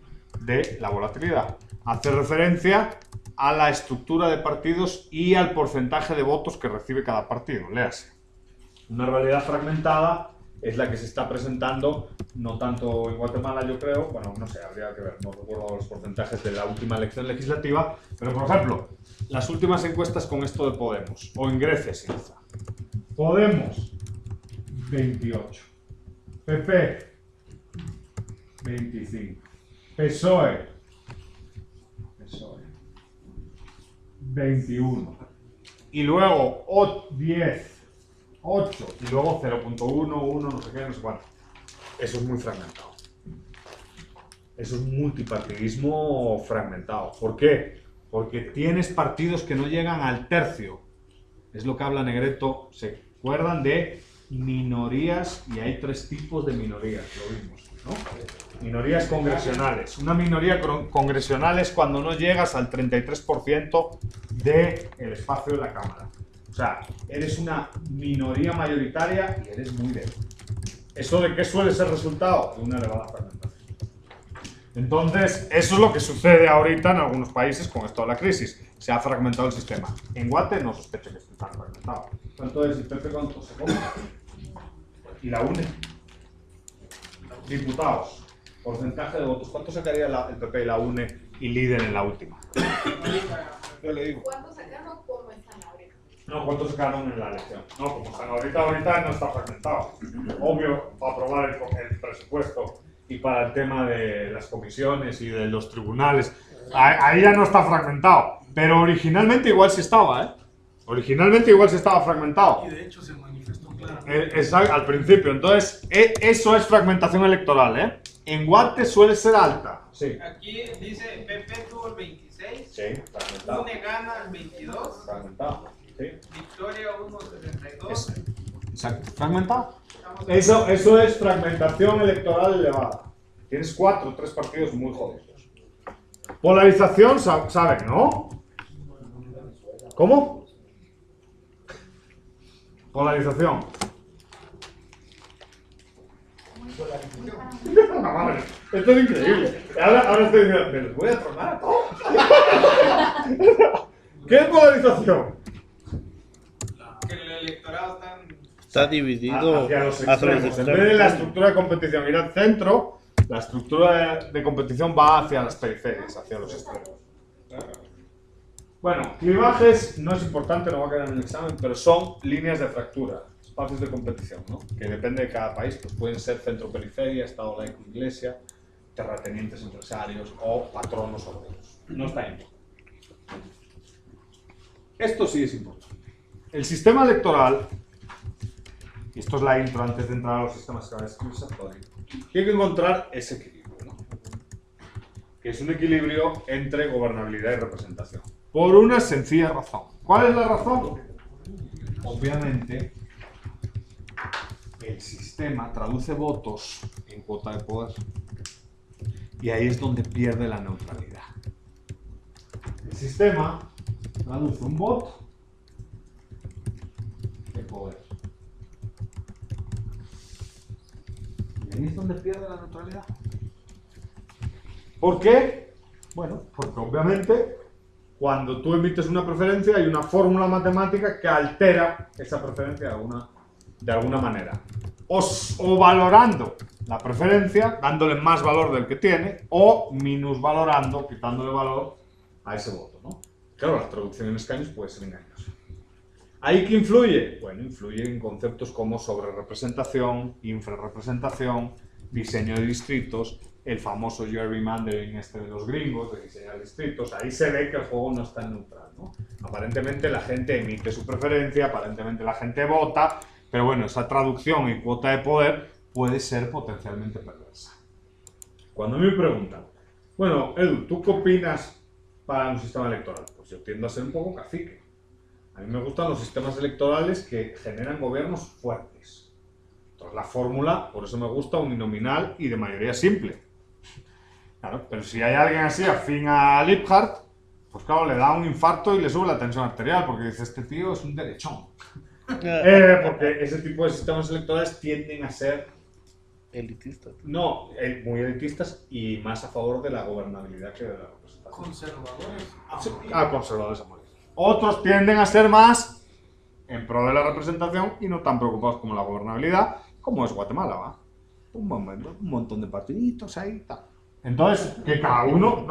A: de la volatilidad. Hace referencia a la estructura de partidos y al porcentaje de votos que recibe cada partido. Léase. Una realidad fragmentada es la que se está presentando, no tanto en Guatemala, yo creo, bueno, no sé, habría que ver, no recuerdo los porcentajes de la última elección legislativa, pero por ejemplo, las últimas encuestas con esto de Podemos, o en Grecia se hizo. Podemos, 28. PP, 25. PSOE, 21. Y luego 10, 8. Y luego 0.1, 1, no sé qué, no sé cuánto. Eso es muy fragmentado. Eso es multipartidismo fragmentado. ¿Por qué? Porque tienes partidos que no llegan al tercio. Es lo que habla Negreto. ¿Se acuerdan de minorías y hay tres tipos de minorías, lo vimos, ¿no? Minorías congresionales. Una minoría congresional es cuando no llegas al 33% del espacio de la Cámara. O sea, eres una minoría mayoritaria y eres muy débil. ¿Eso de qué suele ser resultado? De una elevada fragmentación. Entonces, eso es lo que sucede ahorita en algunos países con esto de la crisis. Se ha fragmentado el sistema. En Guate no sospecho que esté tan fragmentado. Entonces, ¿el PP cuánto se come? Y la UNE. Diputados. Porcentaje de votos. ¿Cuánto sacaría el PP y la UNE y líder en la última? Yo le digo.
G: ¿Cuánto sacaron? ¿Cómo están ahorita?
A: No, ¿cuánto sacaron en la elección? No, como están ahorita no está fragmentado. Obvio, para aprobar el presupuesto y para el tema de las comisiones y de los tribunales, ahí ya no está fragmentado. Pero originalmente igual sí estaba, ¿eh? Originalmente igual sí estaba fragmentado.
C: Y de hecho se manifestó claramente.
A: Al principio. Entonces, eso es fragmentación electoral, ¿eh? En Guate suele ser alta. Sí.
H: Aquí dice PP tuvo el 26,
A: Sí, fragmentado.
H: UNE gana el 22,
A: Fragmentado. Sí.
H: Victoria 1.72.
A: Exacto. ¿Fragmentado? Eso es fragmentación electoral elevada. Tienes 4 o 3 partidos muy jodidos. Polarización, saben, ¿no? ¿Cómo? Polarización. Esto es increíble. Ahora estoy diciendo, me los voy a tronar a todos. ¿Qué es polarización?
H: Que el electorado
F: Está dividido
A: Hacia los
F: hacia los
A: extremos. En vez de la
F: extremos.
A: estructura de competición ir al centro, la estructura de competición va hacia las periferias, hacia los extremos. Bueno, clivajes no es importante, no va a quedar en el examen, pero son líneas de fractura, espacios de competición, ¿no? Que depende de cada país, pues pueden ser centro-periferia, Estado laico, iglesia, terratenientes empresarios o patronos obreros. No está importante. Esto sí es importante. El sistema electoral, y esto es la intro antes de entrar a los sistemas que van a escribirse, tiene que encontrar ese equilibrio, ¿no? Que es un equilibrio entre gobernabilidad y representación. Por una sencilla razón. ¿Cuál es la razón? Obviamente, el sistema traduce votos en cuota de poder. Y ahí es donde pierde la neutralidad. El sistema traduce un voto de poder. Y ahí es donde pierde la neutralidad. ¿Por qué? Bueno, porque obviamente cuando tú emites una preferencia hay una fórmula matemática que altera esa preferencia de alguna manera. O valorando la preferencia, dándole más valor del que tiene, o minusvalorando, quitándole valor a ese voto, ¿no? Claro, la traducción en escaños puede ser engañosa. ¿Ahí qué influye? Bueno, influye en conceptos como sobrerepresentación, infrarrepresentación, diseño de distritos, el famoso gerrymandering de los gringos, de diseñar distritos. Ahí se ve que el juego no está neutral, ¿no? Aparentemente la gente emite su preferencia, aparentemente la gente vota, pero bueno, esa traducción en cuota de poder puede ser potencialmente perversa. Cuando me preguntan, bueno, Edu, ¿tú qué opinas para un sistema electoral? Pues yo tiendo a ser un poco cacique. A mí me gustan los sistemas electorales que generan gobiernos fuertes. Entonces la fórmula, por eso me gusta uninominal y de mayoría simple. Claro, pero si hay alguien así afín a Liebhardt, pues claro, le da un infarto y le sube la tensión arterial, porque dice, este tío es un derechón. Porque ese tipo de sistemas electorales tienden a ser
F: Elitista.
A: no, muy elitistas y más a favor de la gobernabilidad que de la representación.
C: Conservadores.
A: Conservadores a morir. Otros tienden a ser más en pro de la representación y no tan preocupados como la gobernabilidad, como es Guatemala, ¿va? Un montón de partiditos ahí, tal. Entonces, que cada uno,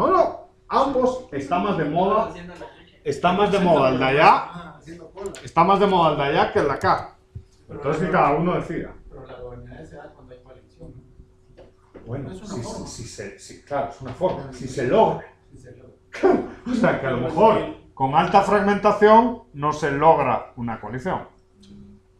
A: ambos está más de moda, el de allá, está más de moda el de allá que el de acá. Entonces que cada uno decida.
E: Pero la gobernabilidad se da cuando hay coalición, ¿no?
A: Bueno,
C: Es una forma.
A: claro, es una forma, si se logra.
E: Si se logra.
A: O sea, que a lo mejor con alta fragmentación no se logra una coalición.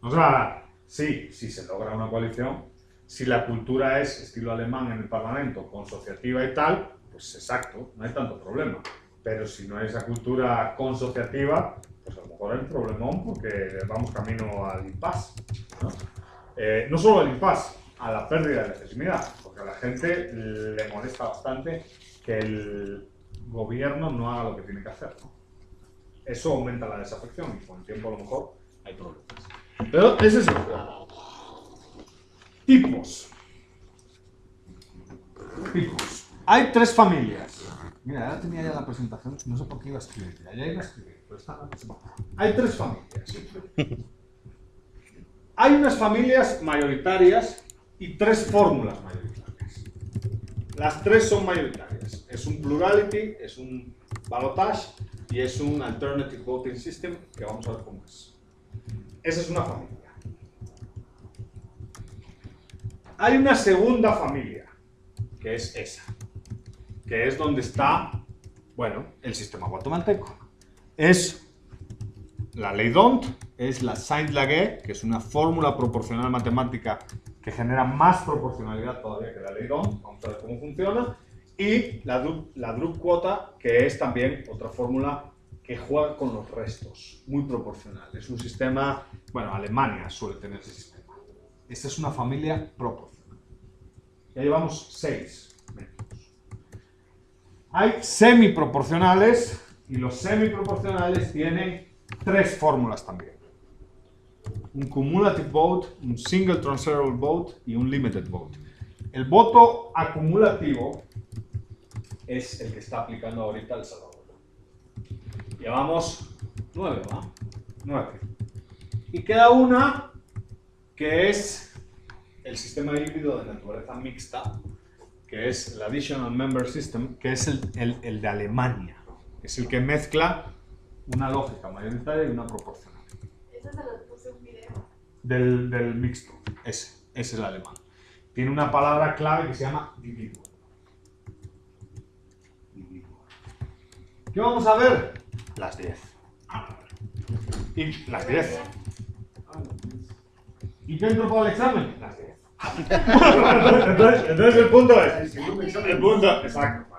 A: O sea, sí, si se logra una coalición, si la cultura es estilo alemán en el Parlamento, consociativa y tal, pues exacto, no hay tanto problema. Pero si no hay esa cultura consociativa, pues a lo mejor hay un problemón porque vamos camino al impasse, ¿no? no solo al impasse, a la pérdida de legitimidad, porque a la gente le molesta bastante que el gobierno no haga lo que tiene que hacer, ¿no? Eso aumenta la desafección y con el tiempo a lo mejor hay problemas. Pero ese es el juego. Tipos. Tipos. Hay 3 familias. Mira, ahora tenía ya la presentación, no sé por qué iba a escribir, ya iba a escribir, pero está en la presentación. Hay 3 familias. Hay unas familias mayoritarias y 3 fórmulas mayoritarias. Las 3 son mayoritarias. Es un plurality, es un ballotage y es un alternative voting system que vamos a ver cómo es. Esa es una familia. Hay una segunda familia, que es esa, que es donde está, bueno, el sistema guatemalteco. Es la ley D'Hondt, es la Sainte-Laguerre, que es una fórmula proporcional matemática que genera más proporcionalidad todavía que la ley D'Hondt, vamos a ver cómo funciona, y la Druck-Quota, que es también otra fórmula que juega con los restos, muy proporcional. Es un sistema, bueno, Alemania suele tener ese sistema. Esta es una familia proporcional. Ya llevamos 6 métodos. Hay semiproporcionales y los semiproporcionales tienen 3 fórmulas también. Un cumulative vote, un single transferable vote y un limited vote. El voto acumulativo es el que está aplicando ahorita El Salvador. Llevamos 9, ¿va? 9. Y queda una que es el sistema híbrido de naturaleza mixta, que es el Additional Member System, que es el de Alemania. Es el que mezcla una lógica mayoritaria y una proporcional.
G: Ese se lo puse un video.
A: Del mixto. Ese es el alemán. Tiene una palabra clave que se llama dividuo. ¿Qué vamos a ver? Las 10. Y las 10. ¿Y qué entró para el examen? Las 10. entonces el punto es... El punto, exacto,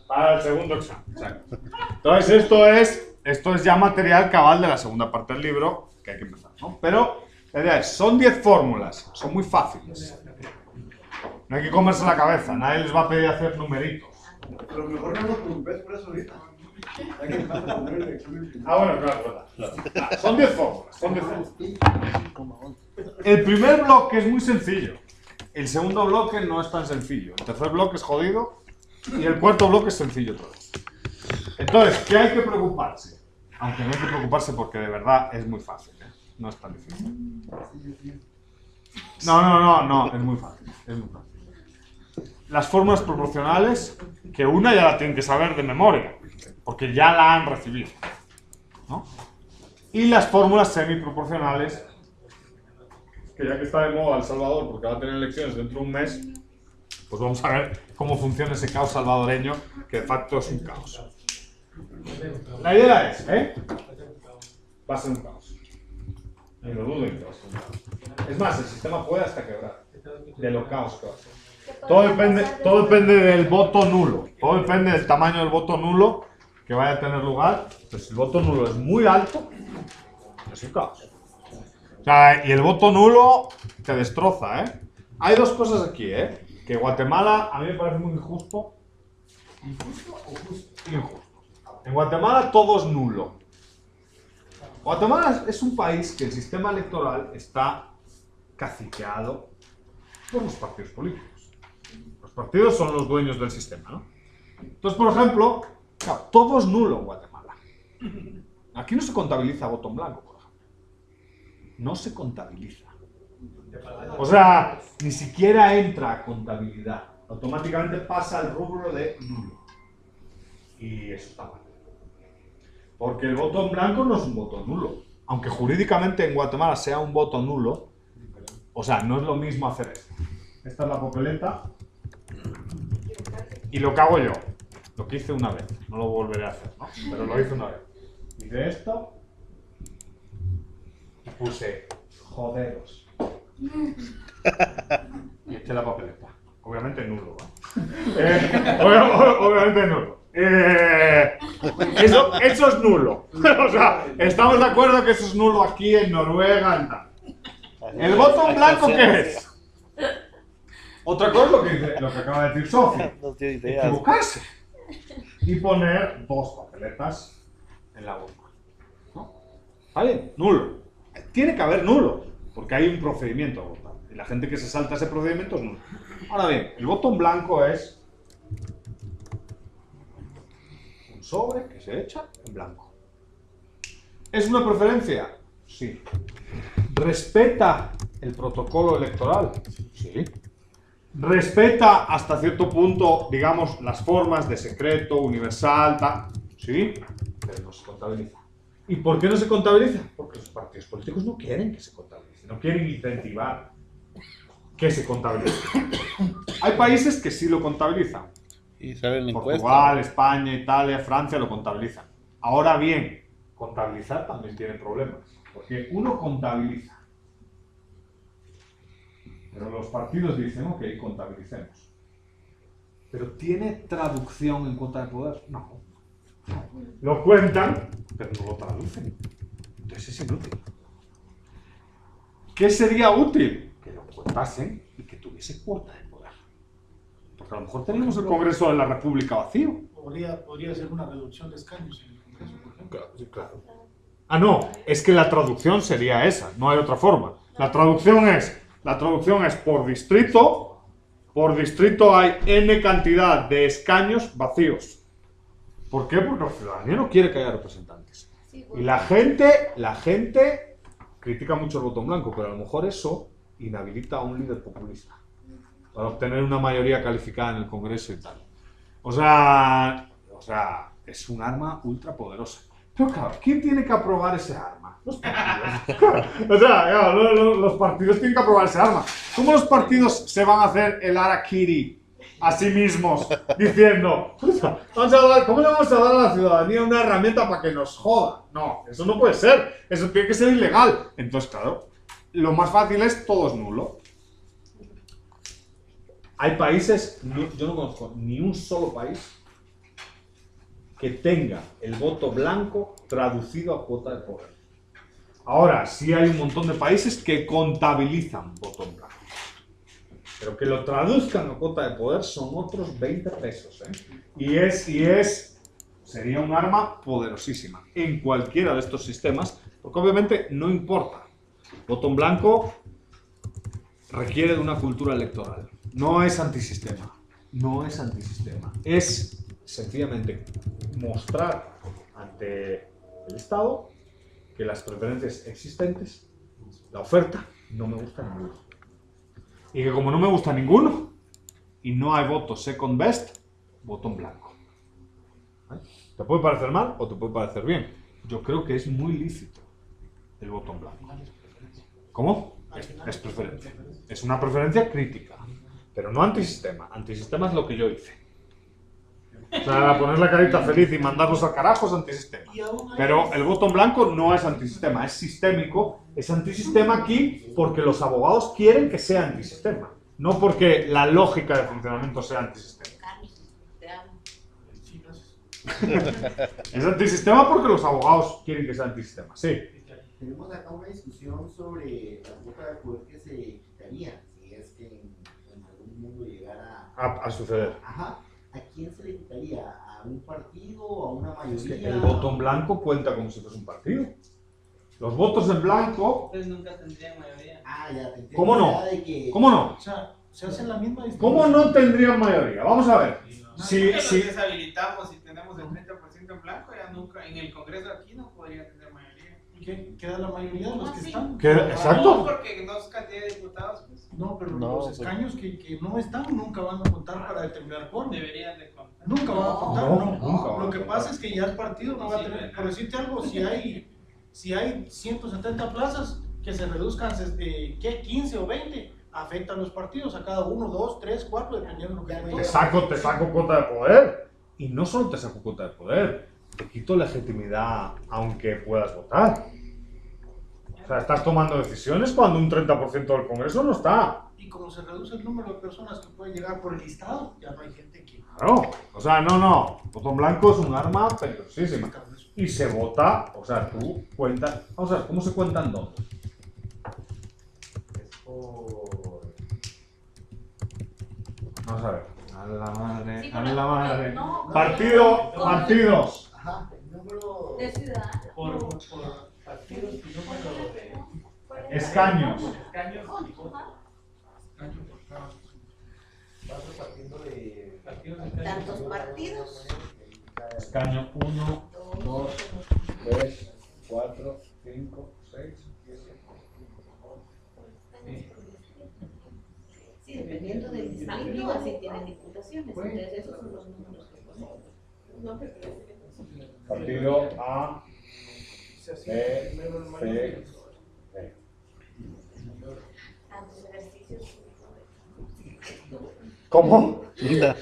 A: para el segundo examen. Exacto. Entonces esto es ya material cabal de la segunda parte del libro, que hay que empezar, ¿no? Pero la idea es, son 10 fórmulas, son muy fáciles. No hay que comerse la cabeza, nadie les va a pedir hacer numeritos.
B: Pero mejor no nos preocupes por eso ahorita. Hay que empezar a poner el examen.
A: Bueno, claro. Son 10 fórmulas, son 10 fórmulas. El primer bloque es muy sencillo. El segundo bloque no es tan sencillo. El tercer bloque es jodido. Y el cuarto bloque es sencillo otra vez. Entonces, ¿qué hay que preocuparse? Aunque no hay que preocuparse porque de verdad es muy fácil, ¿eh? No es tan difícil. No, es muy fácil. Es muy fácil. Las fórmulas proporcionales, que una ya la tienen que saber de memoria, porque ya la han recibido, ¿no? Y las fórmulas semiproporcionales, que ya que está de moda El Salvador, porque va a tener elecciones dentro de un mes, pues vamos a ver cómo funciona ese caos salvadoreño, que de facto es un caos. La idea es, va a ser un caos. Ni lo duden que va a ser un caos. Es más, el sistema puede hasta quebrar, de lo caos que va a ser. Todo depende del voto nulo, todo depende del tamaño del voto nulo que vaya a tener lugar. Pues si el voto nulo es muy alto, es un caos. O sea, y el voto nulo te destroza, ¿eh? Hay dos cosas aquí, ¿eh? Que Guatemala a mí me parece muy injusto. ¿Injusto o justo? Injusto. En Guatemala todo es nulo. Guatemala es un país que el sistema electoral está caciqueado por los partidos políticos. Los partidos son los dueños del sistema, ¿no? Entonces, por ejemplo, claro, todo es nulo en Guatemala. Aquí no se contabiliza voto en blanco, por ejemplo. No se contabiliza. O sea, ni siquiera entra a contabilidad. Automáticamente pasa al rubro de nulo. Y eso está mal. Porque el voto en blanco no es un voto nulo. Aunque jurídicamente en Guatemala sea un voto nulo, o sea, no es lo mismo hacer esto. Esta es la papeleta. Y lo que hago yo. Lo que hice una vez. No lo volveré a hacer, ¿no? Pero lo hice una vez. Hice esto. Y puse, joderos. Y eché la papeleta. Obviamente nulo, ¿no? Obviamente nulo. Eso es nulo. O sea, estamos de acuerdo que eso es nulo aquí en Noruega y tal. ¿El voto en blanco qué es? Otra cosa es lo que acaba de decir Sofía.
F: No tiene ideas.
A: Equivocarse. Y poner 2 papeletas en la boca. ¿No? ¿Está bien? Nulo. Tiene que haber nulo, porque hay un procedimiento a votar. Y la gente que se salta ese procedimiento es nulo. Ahora bien, el voto en blanco es un sobre que se echa en blanco. ¿Es una preferencia? Sí. ¿Respeta el protocolo electoral? Sí. ¿Respeta hasta cierto punto, digamos, las formas de secreto, universal, tal? Sí, pero no se contabiliza. ¿Y por qué no se contabiliza? Porque los partidos políticos no quieren que se contabilice, no quieren incentivar que se contabilice. Hay países que sí lo contabilizan.
F: Y sale la encuesta.
A: Portugal, España, Italia, Francia lo contabilizan. Ahora bien, contabilizar también tiene problemas, porque uno contabiliza, pero los partidos dicen, ok, contabilicemos. ¿Pero tiene traducción en cuota de poder? No. Lo cuentan, pero no lo traducen. Entonces es inútil. ¿Qué sería útil? Que lo contasen y que tuviese cuota de poder. Porque a lo mejor tenemos el Congreso de la República vacío.
C: Podría ser una reducción de escaños en el Congreso, por ejemplo.
A: Claro, sí, claro. Ah, no, es que la traducción sería esa, no hay otra forma. La traducción es por distrito hay N cantidad de escaños vacíos. ¿Por qué? Porque la ciudadanía no quiere que haya representantes. Y la gente critica mucho el voto en blanco, pero a lo mejor eso inhabilita a un líder populista para obtener una mayoría calificada en el Congreso y tal. O sea, es un arma ultra poderosa. Pero claro, ¿quién tiene que aprobar ese arma? Los partidos. O sea, claro, los partidos tienen que aprobar ese arma. ¿Cómo los partidos se van a hacer el harakiri a sí mismos diciendo, ¿cómo le vamos a dar a la ciudadanía una herramienta para que nos joda? No, eso no puede ser. Eso tiene que ser ilegal. Entonces, claro, lo más fácil es todo es nulo. Hay países, yo no conozco ni un solo país que tenga el voto blanco traducido a cuota de poder. Ahora, sí hay un montón de países que contabilizan voto en blanco. Pero que lo traduzcan a cuota de poder son otros 20 pesos. Sería un arma poderosísima en cualquiera de estos sistemas, porque obviamente no importa. Voto en blanco requiere de una cultura electoral. No es antisistema. No es antisistema. Es sencillamente mostrar ante el Estado que las preferencias existentes, la oferta, no me gusta ninguno. Y que como no me gusta ninguno, y no hay voto second best, voto en blanco. ¿Vale? Te puede parecer mal o te puede parecer bien. Yo creo que es muy lícito el voto en blanco. ¿Cómo? Es preferencia. Es una preferencia crítica, pero no antisistema. Antisistema es lo que yo hice. O sea, poner la carita feliz y mandarlos al carajo es antisistema. Pero el voto en blanco no es antisistema, es sistémico. Es antisistema aquí porque los abogados quieren que sea antisistema, no porque la lógica de funcionamiento sea antisistema. Es antisistema porque los abogados quieren que sea antisistema, sí.
I: Tenemos acá una discusión sobre la cuota de poder que se quitaría si es que en algún mundo llegara
A: A suceder.
I: Ajá. ¿A quién se le quitaría? ¿A un partido o a una mayoría?
A: Es que el voto en blanco cuenta como si fuese un partido. Los votos en blanco...
H: Pues nunca tendrían mayoría.
I: Ah, ya te entiendo.
A: ¿Cómo no? ¿Cómo no?
C: O sea, se hace la misma distribución.
A: ¿Cómo no tendrían mayoría? Vamos a ver.
H: Si los deshabilitamos y tenemos el 30% en blanco, ya nunca, en el Congreso aquí no podría tener mayoría.
C: Queda la mayoría de los que están.
A: Exacto.
H: No, porque no es cantidad de diputados, pues.
C: No, pero
F: No,
C: los escaños que no están nunca van a contar para determinar quórum.
H: Deberían de contar.
C: Nunca van a contar,
A: No,
C: no.
A: nunca van a
C: Lo que
A: contar.
C: pasa es que ya el partido no va a tener, por decirte algo, si hay 170 plazas que se reduzcan desde 15 o 20, afecta a los partidos, a cada 1, 2, 3, 4, dependiendo de lo que
A: Te
C: se
A: saco cuota de poder. Y no solo te saco cuota de poder, te quito legitimidad aunque puedas votar. O sea, estás tomando decisiones cuando un 30% del Congreso no está.
C: Y como se reduce el número de personas que pueden llegar por el listado, ya no hay gente que...
A: Claro. O sea, no. Voto en blanco es un arma peligrosísima. Y se vota, o sea, tú cuentas... Vamos a ver, ¿cómo se cuentan dónde? Vamos a ver. A la madre,
G: Sí,
A: a
G: pero
A: la madre.
G: no,
A: Partidos.
I: Ajá, el número.
G: de ciudadanos.
E: Por partidos y número de
A: Escaños.
E: escaños y votos.
G: Ajá.
E: Escaños por cada
I: Vas partiendo de.
E: partido de escaños.
G: Tantos partidos.
A: Escaño 1, 2, 3, 4, 5, 6, 7.
G: Sí, dependiendo del distrito, así tienen diputaciones. Entonces, esos son los números que ponemos. No,
A: Partido A,
C: Se hacía
A: B,
C: primero el
A: C,
C: mayor.
A: D.
G: tantos ejercicios.
A: ¿Cómo?
F: Mira,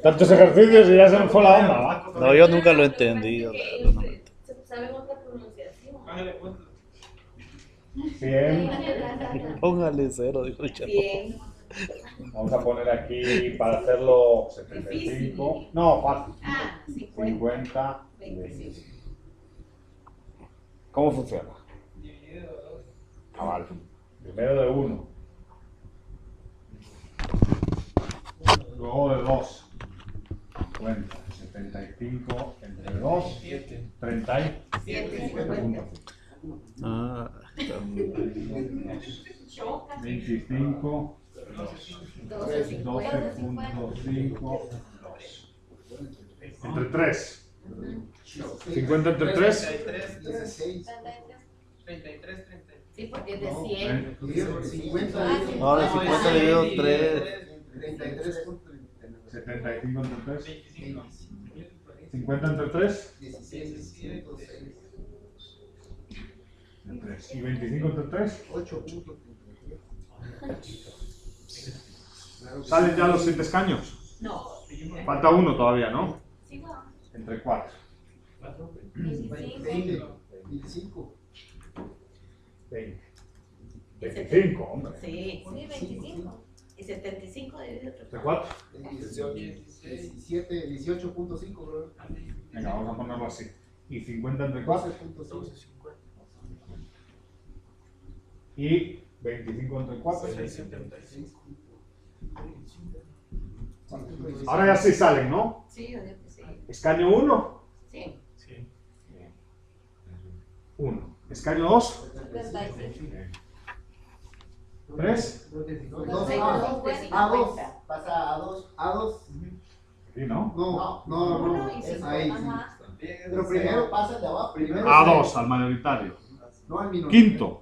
A: Tantos ejercicios y ya se me fue la onda, ¿va?
F: no, yo nunca lo he entendido. Perdóname.
G: ¿Saben otra pronunciación?
H: Bájale puntos.
A: 100.
F: Póngale 0, dijo Chavo.
G: 100.
A: Vamos a poner aquí para hacerlo 75. No, fácil.
G: Ah, 50.
A: 50.
G: 25.
A: ¿Cómo funciona?
H: Dividido a 2.
A: Ah, vale. Primero de 1. Luego de 2. 50. 75 entre 2. 30 y
G: 7.
F: Ah, está muy-
G: Chocas.
A: 25.
G: 12,
A: 12.5. Entre 3. 50 entre 3.
H: 33,
I: 16.
H: 33, 30.
G: Sí, porque es de 100.
I: 50.
F: No, de 50 dividido 3.
I: 33.39.
A: 75 entre 3.
H: 25.
A: 50 entre 3.
I: 16.6.
A: Entre 3. Y 25 entre 3.
I: 8.37.
A: ¿Salen ya los 7 escaños?
G: No.
A: Falta uno todavía, ¿no?
G: Sí, no.
A: Entre 4.
G: 25.
I: 25.
A: 20. 25, hombre.
G: Sí, 25. Y 75 dividido entre
A: Entre 4.
I: 17, 18.5, bro.
A: Venga, vamos a ponerlo así. Y 50 entre 4.
I: 12.5.
A: Y 25 entre 4. Ahora ya sí salen, ¿no?
G: Sí, yo digo que sí.
A: Escaño 1.
G: Sí.
A: 1. Escaño 2.
G: 75.
A: 3.
I: A2. Pasa a 2. A2.
A: Sí, ¿no?
I: No.
G: Y
I: Es
G: 5.
I: ahí.
G: Ajá.
I: Pero primero pasa el de abajo. Primero
A: A2 al mayoritario.
I: No al minoritario.
A: Quinto.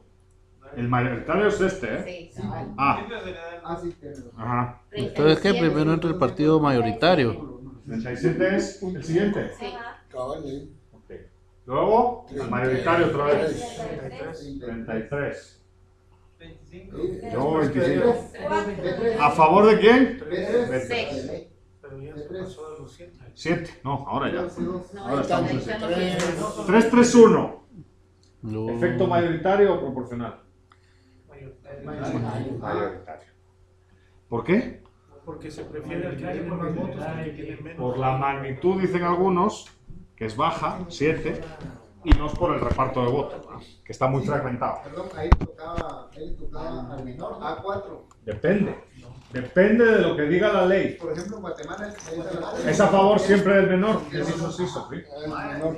A: El mayoritario es este, ¿eh?
G: Sí.
A: Ah,
H: Siempre se le da el-
I: Ah, sí, tenés.
A: ajá.
F: Entonces, ¿qué? Primero entra el partido mayoritario.
A: 37 es el siguiente.
G: Sí.
A: Ok. Luego, al mayoritario otra vez.
G: 33.
A: 33.
H: 25.
A: Luego 25.
I: B3.
A: ¿A favor de quién?
I: B3.
G: Sí.
C: Pero ya se pasó de los 7.
A: 7. No, ahora ya.
G: No,
A: Ahora estamos en
G: ya no tiene.
A: 3-3-1.
F: No.
A: ¿Efecto mayoritario o proporcional?
I: Mayoritario.
A: Mayoritario. ¿Por qué?
C: Porque se prefiere el que tiene más votos que el que tiene menos.
A: Por la magnitud, dicen algunos, que es baja, 7, y no es por el reparto de votos, ¿no? Que está muy fragmentado.
I: Perdón, ahí le tocaba al menor, A4.
A: Depende. Depende de lo que diga la ley.
I: Por ejemplo, en Guatemala
A: Es a favor siempre del menor. Sí, Sofía.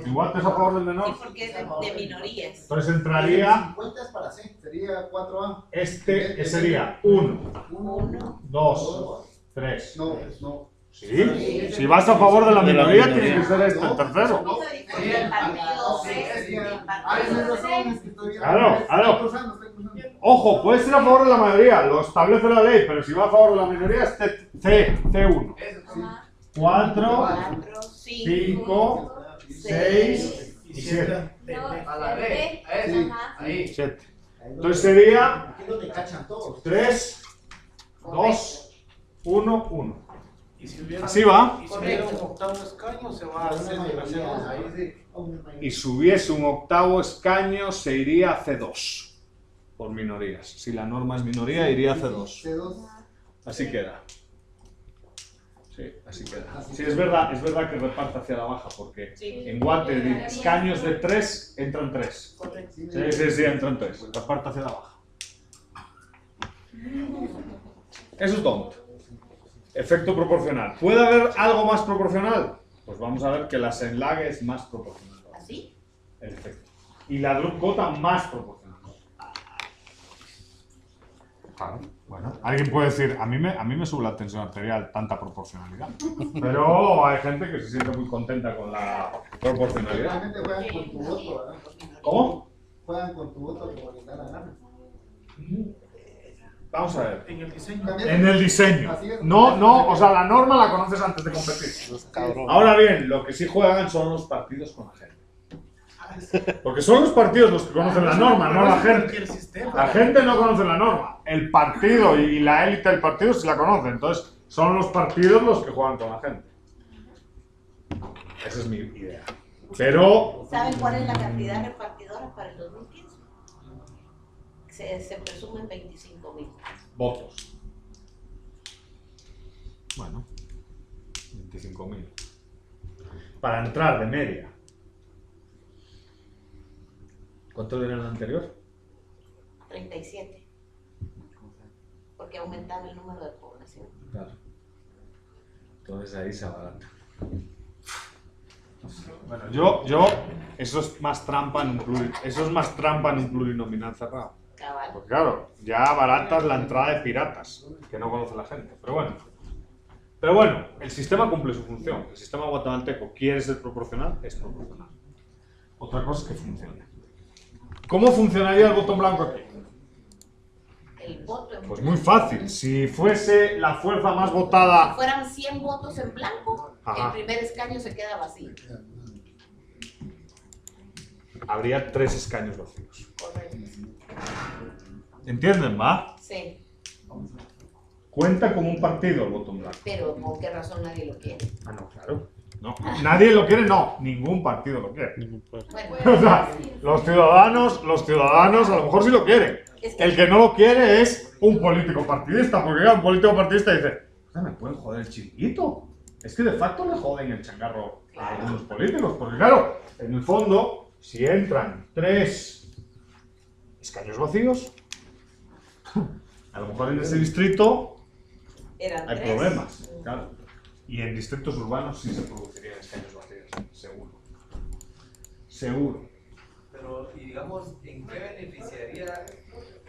A: Igual que es a favor del
G: Sí,
A: menor.
G: porque es de minorías.
A: Entonces entraría
I: 50 es para C, sería 4A.
A: este, que sería 1,
G: 1.
A: 2, 3.
I: No.
A: Sí, si vas a favor de la minoría, tiene que ser este, el tercero. Claro. Ojo, puede ser a favor de la mayoría, lo establece la ley, pero si va a favor de la minoría, es C1. 4, 5, 6 y 7.
B: A la B. Ahí.
A: 7. Entonces sería
I: Aquí es donde cachan todos.
A: 3, 2, 1, 1.
C: Y si hubiera,
A: Así va.
C: Y si hubiera un octavo escaño, se va a hacer
I: Ahí sí.
A: Y si hubiese un octavo escaño, se iría a C2. Por minorías. Si la norma es minoría, iría a C2.
I: C2.
A: Así queda. Sí, así queda. Sí, es verdad que reparte hacia la baja, porque en Guate de escaños de 3 entran 3.
G: Correcto.
A: Sí, entran 3. Reparte hacia la baja. Eso es DONT. Efecto proporcional. ¿Puede haber algo más proporcional? Pues vamos a ver que la Senlage es más proporcional.
G: ¿Así?
A: El efecto. Y la Druck-Cota más proporcional. Claro, bueno. Alguien puede decir, a mí me sube la tensión arterial tanta proporcionalidad. Pero hay gente que se siente muy contenta con la proporcionalidad.
D: Realmente juegan con tu voto, ¿verdad?
A: ¿Cómo?
D: Juegan con tu voto como les da la gana.
A: Vamos a ver.
C: En el diseño.
A: En el diseño.
D: Así es.
A: No, o sea, la norma la conoces antes de competir. Ahora bien, lo que sí juegan son los partidos con la gente. Porque son los partidos los que conocen la norma, no la gente. La gente no conoce la norma. El partido y la élite del partido sí la conocen. Entonces, son los partidos los que juegan con la gente. Esa es mi idea. Pero...
G: ¿Saben cuál es la cantidad repartidora para el 2015? Se presumen 25.000.
A: votos. Bueno, 25.000. Para entrar de media. ¿Cuánto era el anterior?
G: 37. Porque aumentaba el número de población.
A: Claro. Entonces ahí se abarata. Bueno, eso es más trampa en un plurinominal cerrado.
G: Cabal.
A: Porque claro, ya abaratas la entrada de piratas, que no conoce la gente. Pero bueno, el sistema cumple su función. El sistema guatemalteco quiere ser proporcional, es proporcional. Otra cosa es que funcione. ¿Cómo funcionaría el voto en blanco aquí?
G: El voto en
A: Pues muy fácil. Si fuese la fuerza más votada...
G: Si fueran 100 votos en blanco,
A: Ajá.
G: el primer escaño se queda vacío.
A: Habría 3 escaños vacíos.
G: Correcto.
A: ¿Entienden, va?
G: Sí,
A: Cuenta como un partido el voto en blanco.
G: pero ¿por qué razón nadie lo quiere?
A: Ah, no, claro. No. ¿Nadie lo quiere? No. Ningún partido lo quiere.
G: Bueno,
A: O sea, los ciudadanos a lo mejor sí lo quieren.
G: es que
A: El que no lo quiere es un político partidista, porque claro, un político partidista dice, me pueden joder el chiringuito. Es que de facto le joden el changarro a algunos políticos, porque claro, en el fondo, si entran 3 escaños vacíos, a lo mejor en ese distrito
G: eran
A: hay
G: 3.
A: problemas, claro. Y en distritos urbanos sí se producirían escaños vacíos, seguro. Seguro.
B: Pero, y digamos, ¿en qué beneficiaría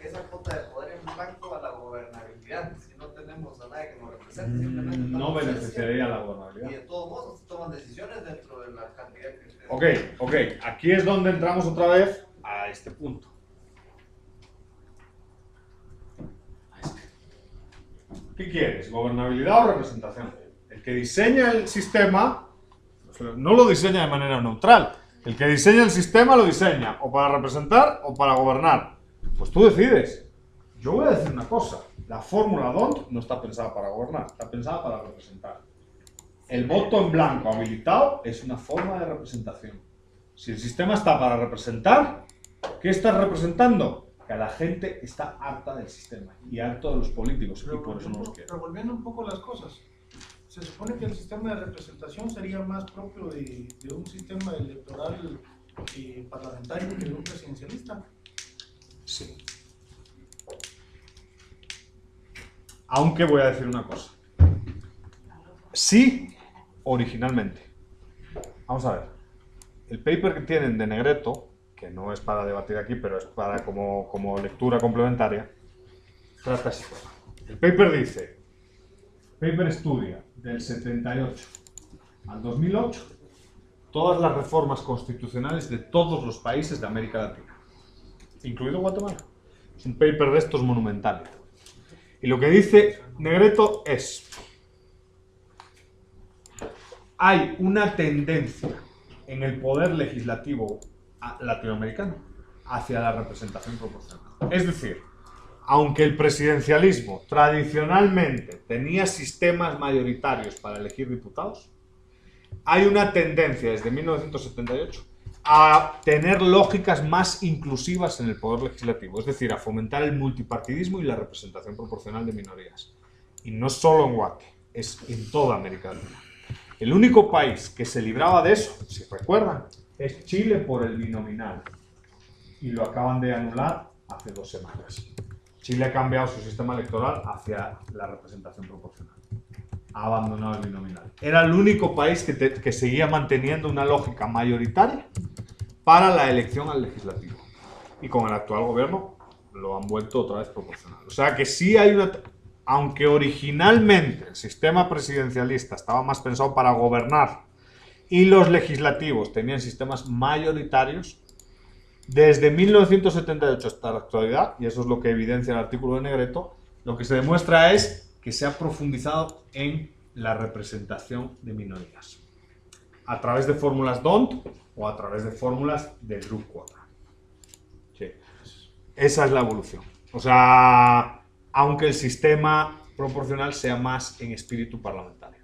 B: esa cuota de poder en blanco a la gobernabilidad? Si no tenemos a nadie que nos represente, simplemente
A: No
B: estamos
A: beneficiaría a la
B: y
A: gobernabilidad.
B: de todos modos se toman decisiones dentro de la cantidad que ustedes...
A: Ok. Aquí es donde entramos otra vez a este punto. ¿Qué quieres? ¿Gobernabilidad o representación? El que diseña el sistema no lo diseña de manera neutral. El que diseña el sistema lo diseña o para representar o para gobernar. Pues tú decides. Yo voy a decir una cosa. La fórmula DONT no está pensada para gobernar, está pensada para representar. El voto en blanco habilitado es una forma de representación. Si el sistema está para representar, ¿qué estás representando? Que la gente está harta del sistema y harto de los políticos y por eso no los quiere.
C: Pero volviendo un poco a las cosas, se supone que el sistema de representación sería más propio de un sistema electoral parlamentario que de un presidencialista.
A: Sí. Aunque voy a decir una cosa. Sí, originalmente. Vamos a ver. El paper que tienen de Negretto, que no es para debatir aquí, pero es para como lectura complementaria, trata ese tema. El paper dice, paper estudia del 78 al 2008 todas las reformas constitucionales de todos los países de América Latina, incluido Guatemala. Es un paper de estos monumentales. Y lo que dice Negretto es, hay una tendencia en el poder legislativo latinoamericano hacia la representación proporcional. Es decir, aunque el presidencialismo tradicionalmente tenía sistemas mayoritarios para elegir diputados, hay una tendencia desde 1978 a tener lógicas más inclusivas en el poder legislativo, es decir, a fomentar el multipartidismo y la representación proporcional de minorías. Y no solo en Guate, es en toda América Latina. El único país que se libraba de eso, si recuerdan, es Chile por el binominal. Y lo acaban de anular hace 2 semanas. Chile ha cambiado su sistema electoral hacia la representación proporcional. Ha abandonado el binominal. Era el único país que seguía manteniendo una lógica mayoritaria para la elección al legislativo. Y con el actual gobierno lo han vuelto otra vez proporcional. O sea que sí hay una... Aunque originalmente el sistema presidencialista estaba más pensado para gobernar y los legislativos tenían sistemas mayoritarios, desde 1978 hasta la actualidad, y eso es lo que evidencia el artículo de Negreto, lo que se demuestra es que se ha profundizado en la representación de minorías. A través de fórmulas DONT o a través de fórmulas de group quota. Sí. Esa es la evolución. O sea, aunque el sistema proporcional sea más en espíritu parlamentario.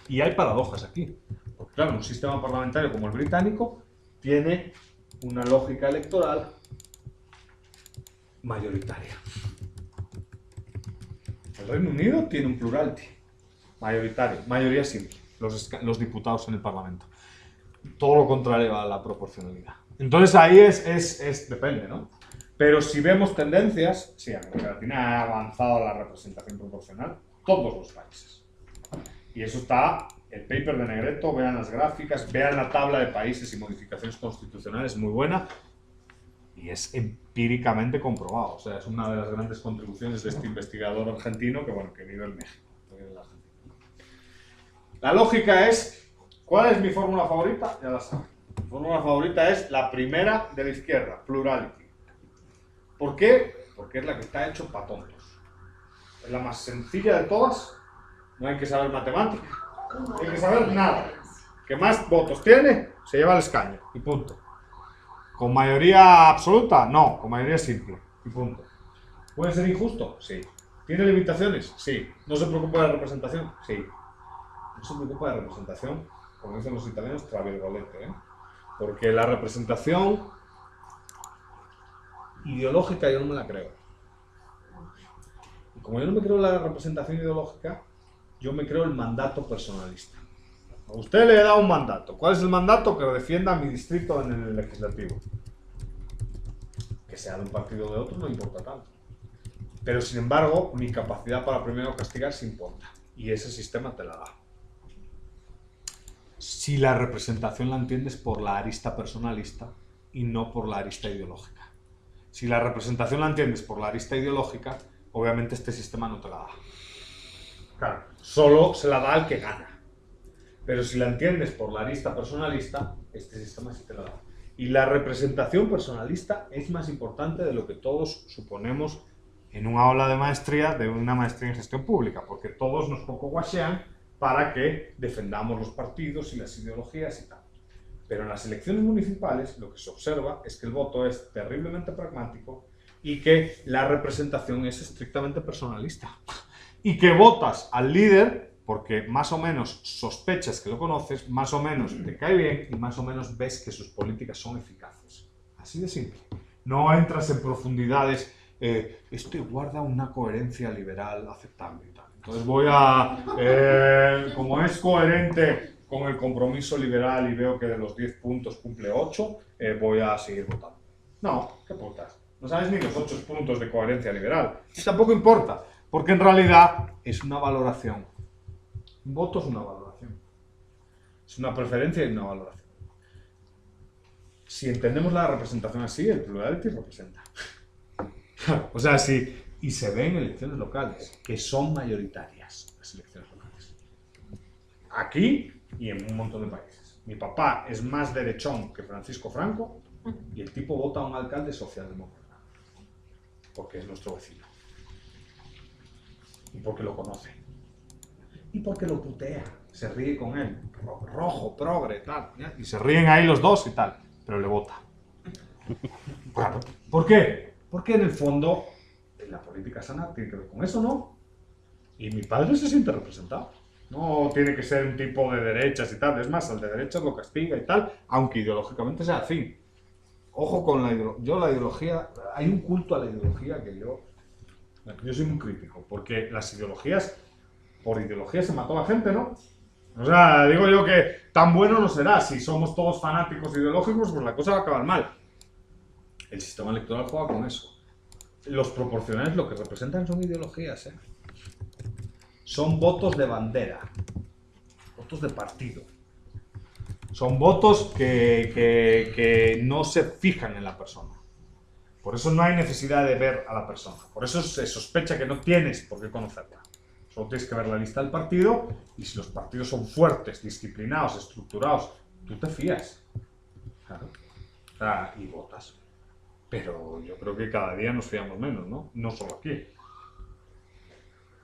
A: Y hay paradojas aquí. Porque claro, un sistema parlamentario como el británico tiene una lógica electoral mayoritaria. El Reino Unido tiene un plurality mayoritario, mayoría simple, los diputados en el Parlamento. Todo lo contrario a la proporcionalidad. Entonces ahí depende, ¿no? Pero si vemos tendencias, sí, América Latina ha avanzado a la representación proporcional, todos los países. Y eso está, el paper de Negreto, vean las gráficas, vean la tabla de países y modificaciones constitucionales, muy buena. Y es empíricamente comprobado. O sea, es una de las grandes contribuciones de este investigador argentino que, bueno, que vive en México. La lógica es, ¿cuál es mi fórmula favorita? Ya la saben. Mi fórmula favorita es la primera de la izquierda, plurality. ¿Por qué? Porque es la que está hecho para tontos. Es la más sencilla de todas. No hay que saber matemáticas. No hay que saber nada. Que más votos tiene, se lleva el escaño. Y punto. ¿Con mayoría absoluta? No, con mayoría simple. Y punto. ¿Puede ser injusto? Sí. ¿Tiene limitaciones? Sí. ¿No se preocupa de la representación? Sí. No se preocupa de la representación, como dicen los italianos, tra virgolette, ¿eh? Porque la representación ideológica yo no me la creo. Y como yo no me creo la representación ideológica, yo me creo el mandato personalista. A usted le he dado un mandato. ¿Cuál es el mandato? Que defienda a mi distrito en el legislativo. Que sea de un partido o de otro no importa tanto. Pero sin embargo, mi capacidad para primero castigar sí importa. Y ese sistema te la da. Si la representación la entiendes por la arista personalista y no por la arista ideológica. Si la representación la entiendes por la arista ideológica, obviamente este sistema no te la da. Claro, solo se la da al que gana. Pero si la entiendes por la arista personalista, este sistema sí te la da. Y la representación personalista es más importante de lo que todos suponemos en una aula de maestría, de una maestría en gestión pública, porque todos nos poco guachean para que defendamos los partidos y las ideologías y tal. Pero en las elecciones municipales lo que se observa es que el voto es terriblemente pragmático y que la representación es estrictamente personalista. Y que votas al líder porque más o menos sospechas que lo conoces, más o menos te cae bien y más o menos ves que sus políticas son eficaces. Así de simple. No entras en profundidades, esto guarda una coherencia liberal aceptable y tal. Entonces voy a, como es coherente con el compromiso liberal y veo que de los 10 puntos cumple 8, voy a seguir votando. No, ¿qué importas? No sabes ni los 8 puntos de coherencia liberal. Y tampoco importa, porque en realidad es una valoración. Un voto es una valoración. Es una preferencia y una valoración. Si entendemos la representación así, el plurality representa. O sea, sí. Y se ve en elecciones locales, que son mayoritarias las elecciones locales. Aquí y en un montón de países. Mi papá es más derechón que Francisco Franco y el tipo vota a un alcalde socialdemócrata. Porque es nuestro vecino. Y porque lo conoce. Y porque lo putea. Se ríe con él. Rojo, progre, tal. ¿Ya? Y se ríen ahí los dos y tal. Pero le vota. Claro. ¿Por qué? Porque en el fondo la política sana tiene que ver con eso, ¿no? Y mi padre se siente representado. No tiene que ser un tipo de derechas y tal. Es más, al de derechas lo castiga y tal, aunque ideológicamente sea así. Ojo con la ideología. Yo la ideología, hay un culto a la ideología que yo soy muy crítico, porque las ideologías, por ideología se mató a la gente, ¿no? O sea, digo yo que tan bueno no será. Si somos todos fanáticos ideológicos, pues la cosa va a acabar mal. El sistema electoral juega con eso. los proporcionales lo que representan son ideologías, ¿eh? Son votos de bandera, votos de partido. Son votos que no se fijan en la persona. Por eso no hay necesidad de ver a la persona. Por eso se sospecha que no tienes por qué conocerla. Solo tienes que ver la lista del partido y si los partidos son fuertes, disciplinados, estructurados, tú te fías. Claro. O sea, y votas. Pero yo creo que cada día nos fiamos menos, ¿no? No solo aquí.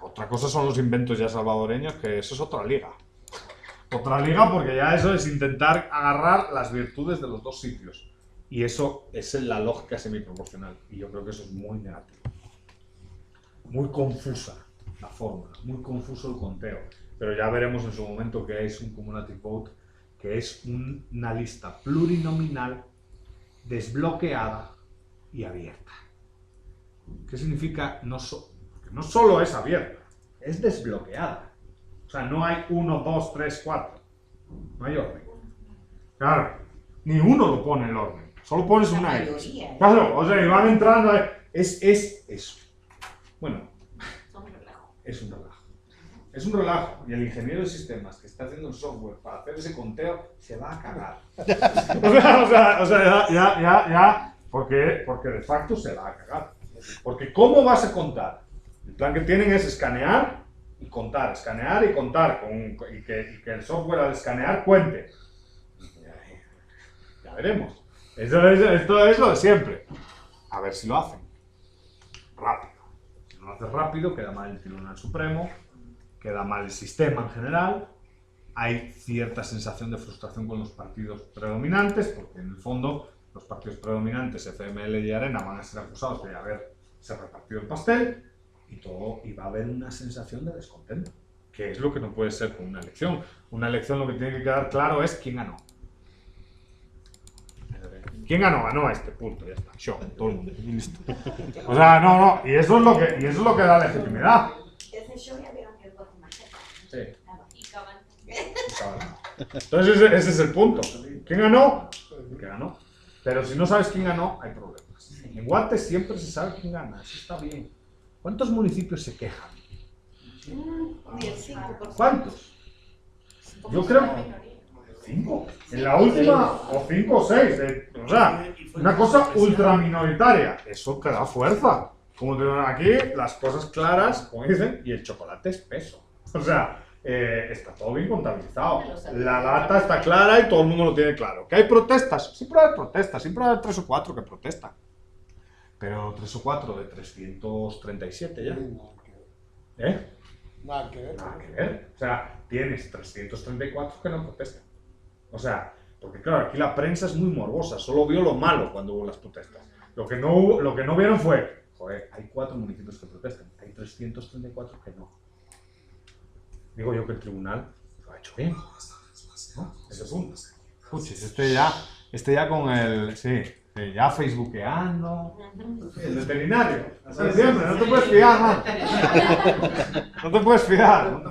A: Otra cosa son los inventos ya salvadoreños, que eso es otra liga. Otra liga porque ya eso es intentar agarrar las virtudes de los dos sitios. Y eso es la lógica semiproporcional. Y yo creo que eso es muy negativo. Muy confusa la fórmula, muy confuso el conteo. Pero ya veremos en su momento que es un cumulative vote, que es una lista plurinominal, desbloqueada y abierta. ¿Qué significa? No solo es abierta, es desbloqueada. O sea, no hay 1, 2, 3, 4. No hay orden. Claro, ni uno lo pone el orden. Solo pones una X. Claro, o sea, y van entrando. Es eso. Bueno, es un relajo. Es un relajo. Y el ingeniero de sistemas que está haciendo el software para hacer ese conteo se va a cagar. o sea, ya. Porque de facto se va a cagar. Porque ¿cómo vas a contar? El plan que tienen es escanear y contar, y que el software al escanear cuente. Ya veremos. Esto es lo de siempre. A ver si lo hacen. Rápido. Si no lo haces rápido, queda mal el Tribunal Supremo, queda mal el sistema en general. Hay cierta sensación de frustración con los partidos predominantes, porque en el fondo los partidos predominantes, FML y Arena, van a ser acusados de haberse repartido el pastel. Y va a haber una sensación de descontento, que es lo que no puede ser con una elección. Una elección lo que tiene que quedar claro es quién ganó. ¿Quién ganó? Ganó a este punto, ya está. Yo, todo el mundo. Y listo. O sea, no. Y eso es lo que da legitimidad.
G: Ese show ya vieron que es voto machete.
A: Sí.
G: Y cabal.
A: Entonces ese es el punto. ¿Quién ganó? El que ganó. Pero si no sabes quién ganó, hay problemas. En Guates siempre se sabe quién gana. Eso está bien. ¿Cuántos municipios se quejan? ¿Cuántos? Yo creo 5. En la última, o 5 o 6. O sea, una cosa ultraminoritaria. Eso te da fuerza. Como tenemos aquí, las cosas claras, como dicen, y el chocolate espeso. O sea, está todo bien contabilizado. La data está clara y todo el mundo lo tiene claro. ¿Que hay protestas? Siempre hay protestas. Siempre hay 3 o 4 que protestan. Pero 3 o 4 de 337 ya. ¿Eh?
J: Nada que ver.
A: Nada que ver. O sea, tienes 334 que no protestan. O sea, porque claro, aquí la prensa es muy morbosa. Solo vio lo malo cuando hubo las protestas. Lo que no vieron fue, joder, hay 4 municipios que protestan. Hay 334 que no. Digo yo que el tribunal lo ha hecho bien. ¿No? Ese punto. Puches, este ya con el... Sí. Ya facebookeando, el veterinario, así siempre, no te puedes fiar, man. No te puedes fiar.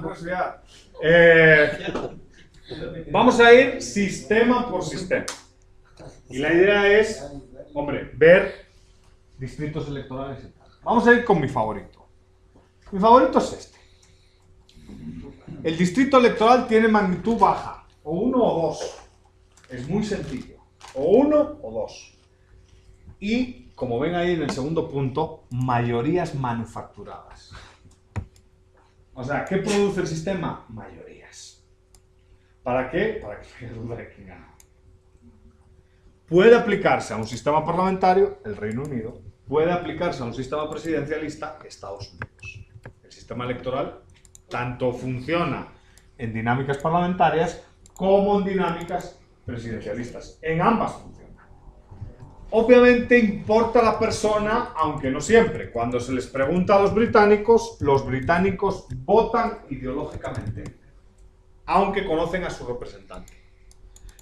A: Vamos a ir sistema por sistema. Y la idea es, hombre, ver distritos electorales y tal. Vamos a ir con mi favorito. Mi favorito es este. El distrito electoral tiene magnitud baja, o 1 o 2. Es muy sencillo, o 1 o 2. Y, como ven ahí en el segundo punto, mayorías manufacturadas. O sea, ¿qué produce el sistema? Mayorías. ¿Para qué? Para que no haya duda de quién gana. Puede aplicarse a un sistema parlamentario, el Reino Unido. Puede aplicarse a un sistema presidencialista, Estados Unidos. El sistema electoral tanto funciona en dinámicas parlamentarias como en dinámicas presidencialistas. En ambas funcionan. Obviamente importa la persona, aunque no siempre. Cuando se les pregunta a los británicos votan ideológicamente, aunque conocen a su representante.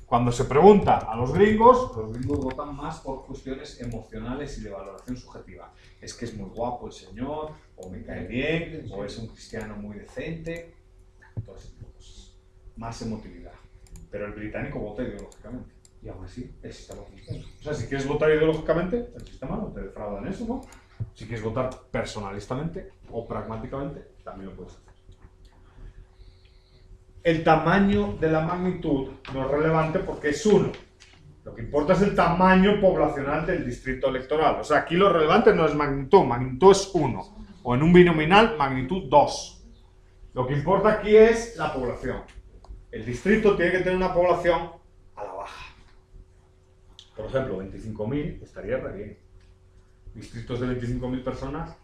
A: Cuando se pregunta a los gringos votan más por cuestiones emocionales y de valoración subjetiva. Es que es muy guapo el señor, o me cae bien, o es un cristiano muy decente, todo ese tipo de cosas. Más emotividad. Pero el británico vota ideológicamente. Y aún así, el sistema funciona. O sea, si quieres votar ideológicamente, el sistema no te defrauda en eso, ¿no? Si quieres votar personalistamente o pragmáticamente, también lo puedes hacer. El tamaño de la magnitud no es relevante porque es 1. Lo que importa es el tamaño poblacional del distrito electoral. O sea, aquí lo relevante no es magnitud es 1. O en un binominal, magnitud 2. Lo que importa aquí es la población. El distrito tiene que tener una población a la baja. Por ejemplo, 25.000 estaría re bien. Distritos de 25.000 personas,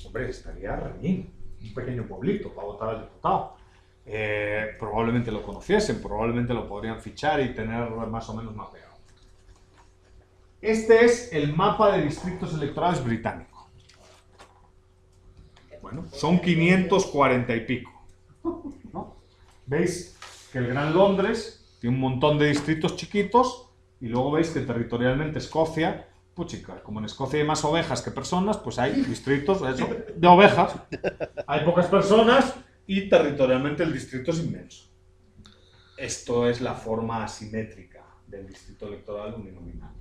A: hombre, estaría re bien. Un pequeño pueblito para votar al diputado. Probablemente lo conociesen, probablemente lo podrían fichar y tener más o menos mapeado. Este es el mapa de distritos electorales británico. Bueno, son 540 y pico, ¿no? ¿Veis que el Gran Londres tiene un montón de distritos chiquitos y luego veis que territorialmente Escocia, pues chicas, como en Escocia hay más ovejas que personas, pues hay distritos eso, de ovejas. Hay pocas personas y territorialmente el distrito es inmenso. Esto es la forma asimétrica del distrito electoral uninominal.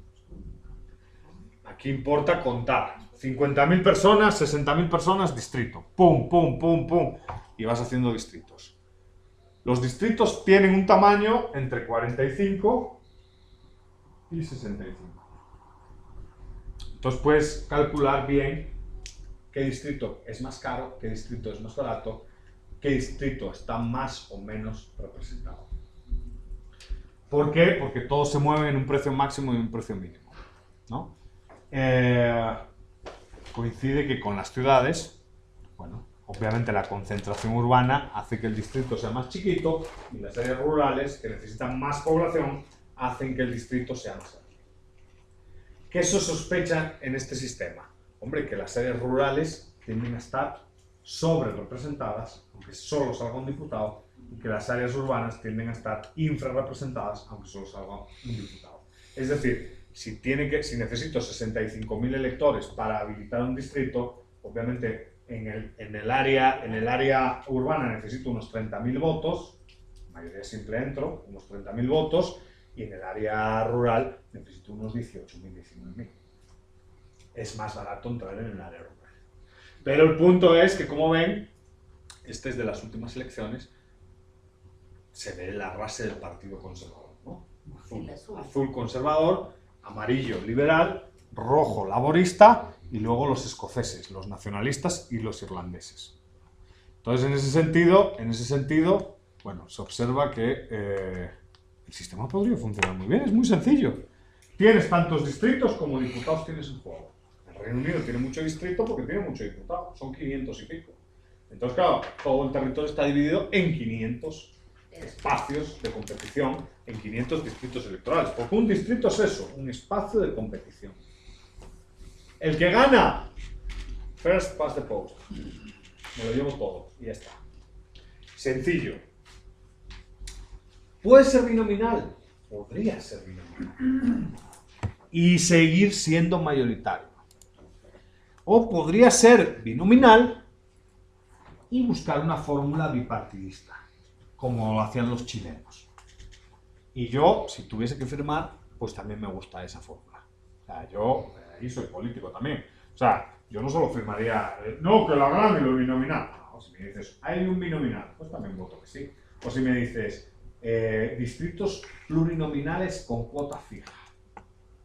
A: Aquí importa contar. 50.000 personas, 60.000 personas, distrito. Pum, pum, pum, pum. Y vas haciendo distritos. Los distritos tienen un tamaño entre 45 y 65. Entonces puedes calcular bien qué distrito es más caro, qué distrito es más barato, qué distrito está más o menos representado. ¿Por qué? Porque todos se mueven en un precio máximo y un precio mínimo, ¿no? Coincide que con las ciudades, bueno, obviamente la concentración urbana hace que el distrito sea más chiquito y las áreas rurales, que necesitan más población, hacen que el distrito sea más grande. ¿Qué se sospecha en este sistema? Hombre, que las áreas rurales tienden a estar sobre representadas, aunque solo salga un diputado, y que las áreas urbanas tienden a estar infrarrepresentadas, aunque solo salga un diputado. Es decir, si necesito 65.000 electores para habilitar un distrito, obviamente en el área urbana necesito unos 30.000 votos, mayoría simple entro, unos 30.000 votos, y en el área rural necesito unos 18.000, 19.000. Es más barato entrar en el área rural. Pero el punto es que, como ven, este es de las últimas elecciones, se ve la base del Partido Conservador, ¿no? Azul conservador, amarillo liberal, rojo laborista y luego los escoceses, los nacionalistas y los irlandeses. Entonces, en ese sentido, bueno, se observa que el sistema podría funcionar muy bien, es muy sencillo. Tienes tantos distritos como diputados tienes en juego. El Reino Unido tiene mucho distrito porque tiene mucho diputado, son 500 y pico. Entonces, claro, todo el territorio está dividido en 500 espacios de competición, en 500 distritos electorales. Porque un distrito es eso, un espacio de competición. El que gana, first past the post. Me lo llevo todo y ya está. Sencillo. ¿Puede ser binominal? Podría ser binominal. Y seguir siendo mayoritario. O podría ser binominal y buscar una fórmula bipartidista, como lo hacían los chilenos. Y yo, si tuviese que firmar, pues también me gusta esa fórmula. O sea, yo, ahí soy político también. O sea, yo no solo firmaría, no, que la gane lo binominal. No, si me dices, hay un binominal, pues también voto que sí. O si me dices, distritos plurinominales con cuota fija.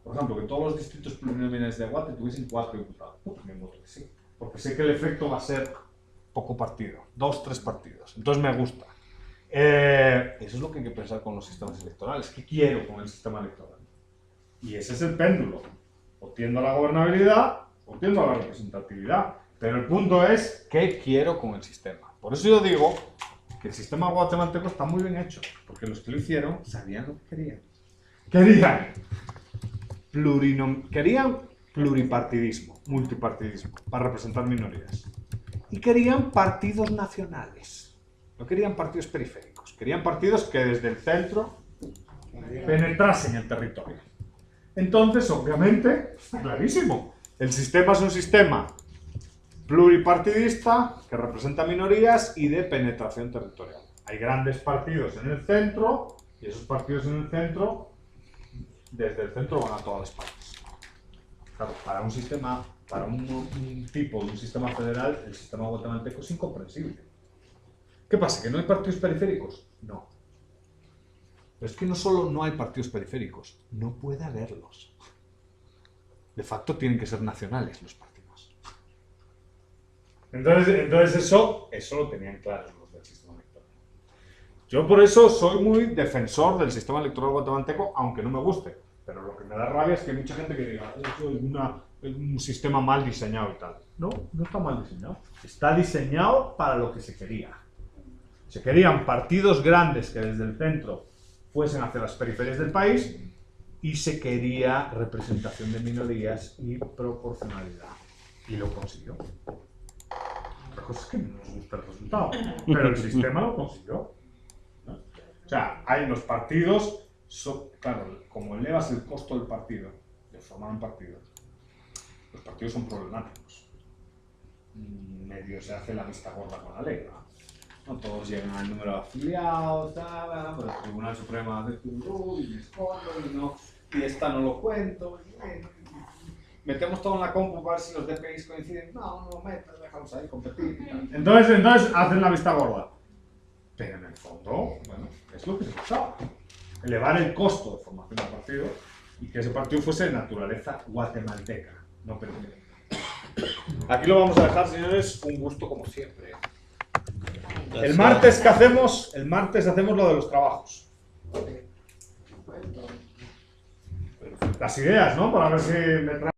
A: Por ejemplo, que todos los distritos plurinominales de Aguate tuviesen 4 diputados. Pues también voto que sí. Porque sé que el efecto va a ser poco partido, 2, 3 partidos. Entonces me gusta. Eso es lo que hay que pensar con los sistemas electorales. ¿Qué quiero con el sistema electoral? Y ese es el péndulo. O tiendo a la gobernabilidad o tiendo a la representatividad. Pero el punto es, ¿qué quiero con el sistema? Por eso yo digo que el sistema guatemalteco está muy bien hecho. Porque los que lo hicieron sabían lo que querían. Querían pluripartidismo, multipartidismo, para representar minorías. Y querían partidos nacionales. No querían partidos periféricos. Querían partidos que desde el centro penetrasen el territorio. Entonces, obviamente, está clarísimo. El sistema es un sistema pluripartidista que representa minorías y de penetración territorial. Hay grandes partidos en el centro y esos partidos en el centro, desde el centro van a todas las partes. Claro, para un sistema para un tipo de un sistema federal, el sistema guatemalteco es incomprensible. ¿Qué pasa? ¿Que no hay partidos periféricos? No. Pero es que no solo no hay partidos periféricos, no puede haberlos. De facto tienen que ser nacionales los partidos. Entonces eso lo tenían claro los del sistema electoral. Yo por eso soy muy defensor del sistema electoral guatemalteco, aunque no me guste. Pero lo que me da rabia es que hay mucha gente que diga, eso es un sistema mal diseñado y tal. No, no está mal diseñado. Está diseñado para lo que se quería. Se querían partidos grandes que desde el centro fuesen hacia las periferias del país y se quería representación de minorías y proporcionalidad. Y lo consiguió. La cosa es que no nos gusta el resultado, pero el sistema lo consiguió. ¿No? O sea, hay los partidos, claro, como elevas el costo del partido, de formar un partido, los partidos son problemáticos. Medio se hace la vista gorda con la ley, ¿no? No todos llegan al número de afiliados, pero el Tribunal Supremo hace tu y me escondo y esta no lo cuento. Metemos todo en la compu para ver si los DPIs coinciden. No metas, dejamos ahí competir. Entonces hacen la vista gorda. Pero en el fondo, bueno, es lo que se buscaba. Elevar el costo de formación del partido y que ese partido fuese de naturaleza guatemalteca, no periférica. Aquí lo vamos a dejar, señores, un gusto como siempre. El martes, ¿qué hacemos? El martes hacemos lo de los trabajos. Las ideas, ¿no? Para ver si me traen.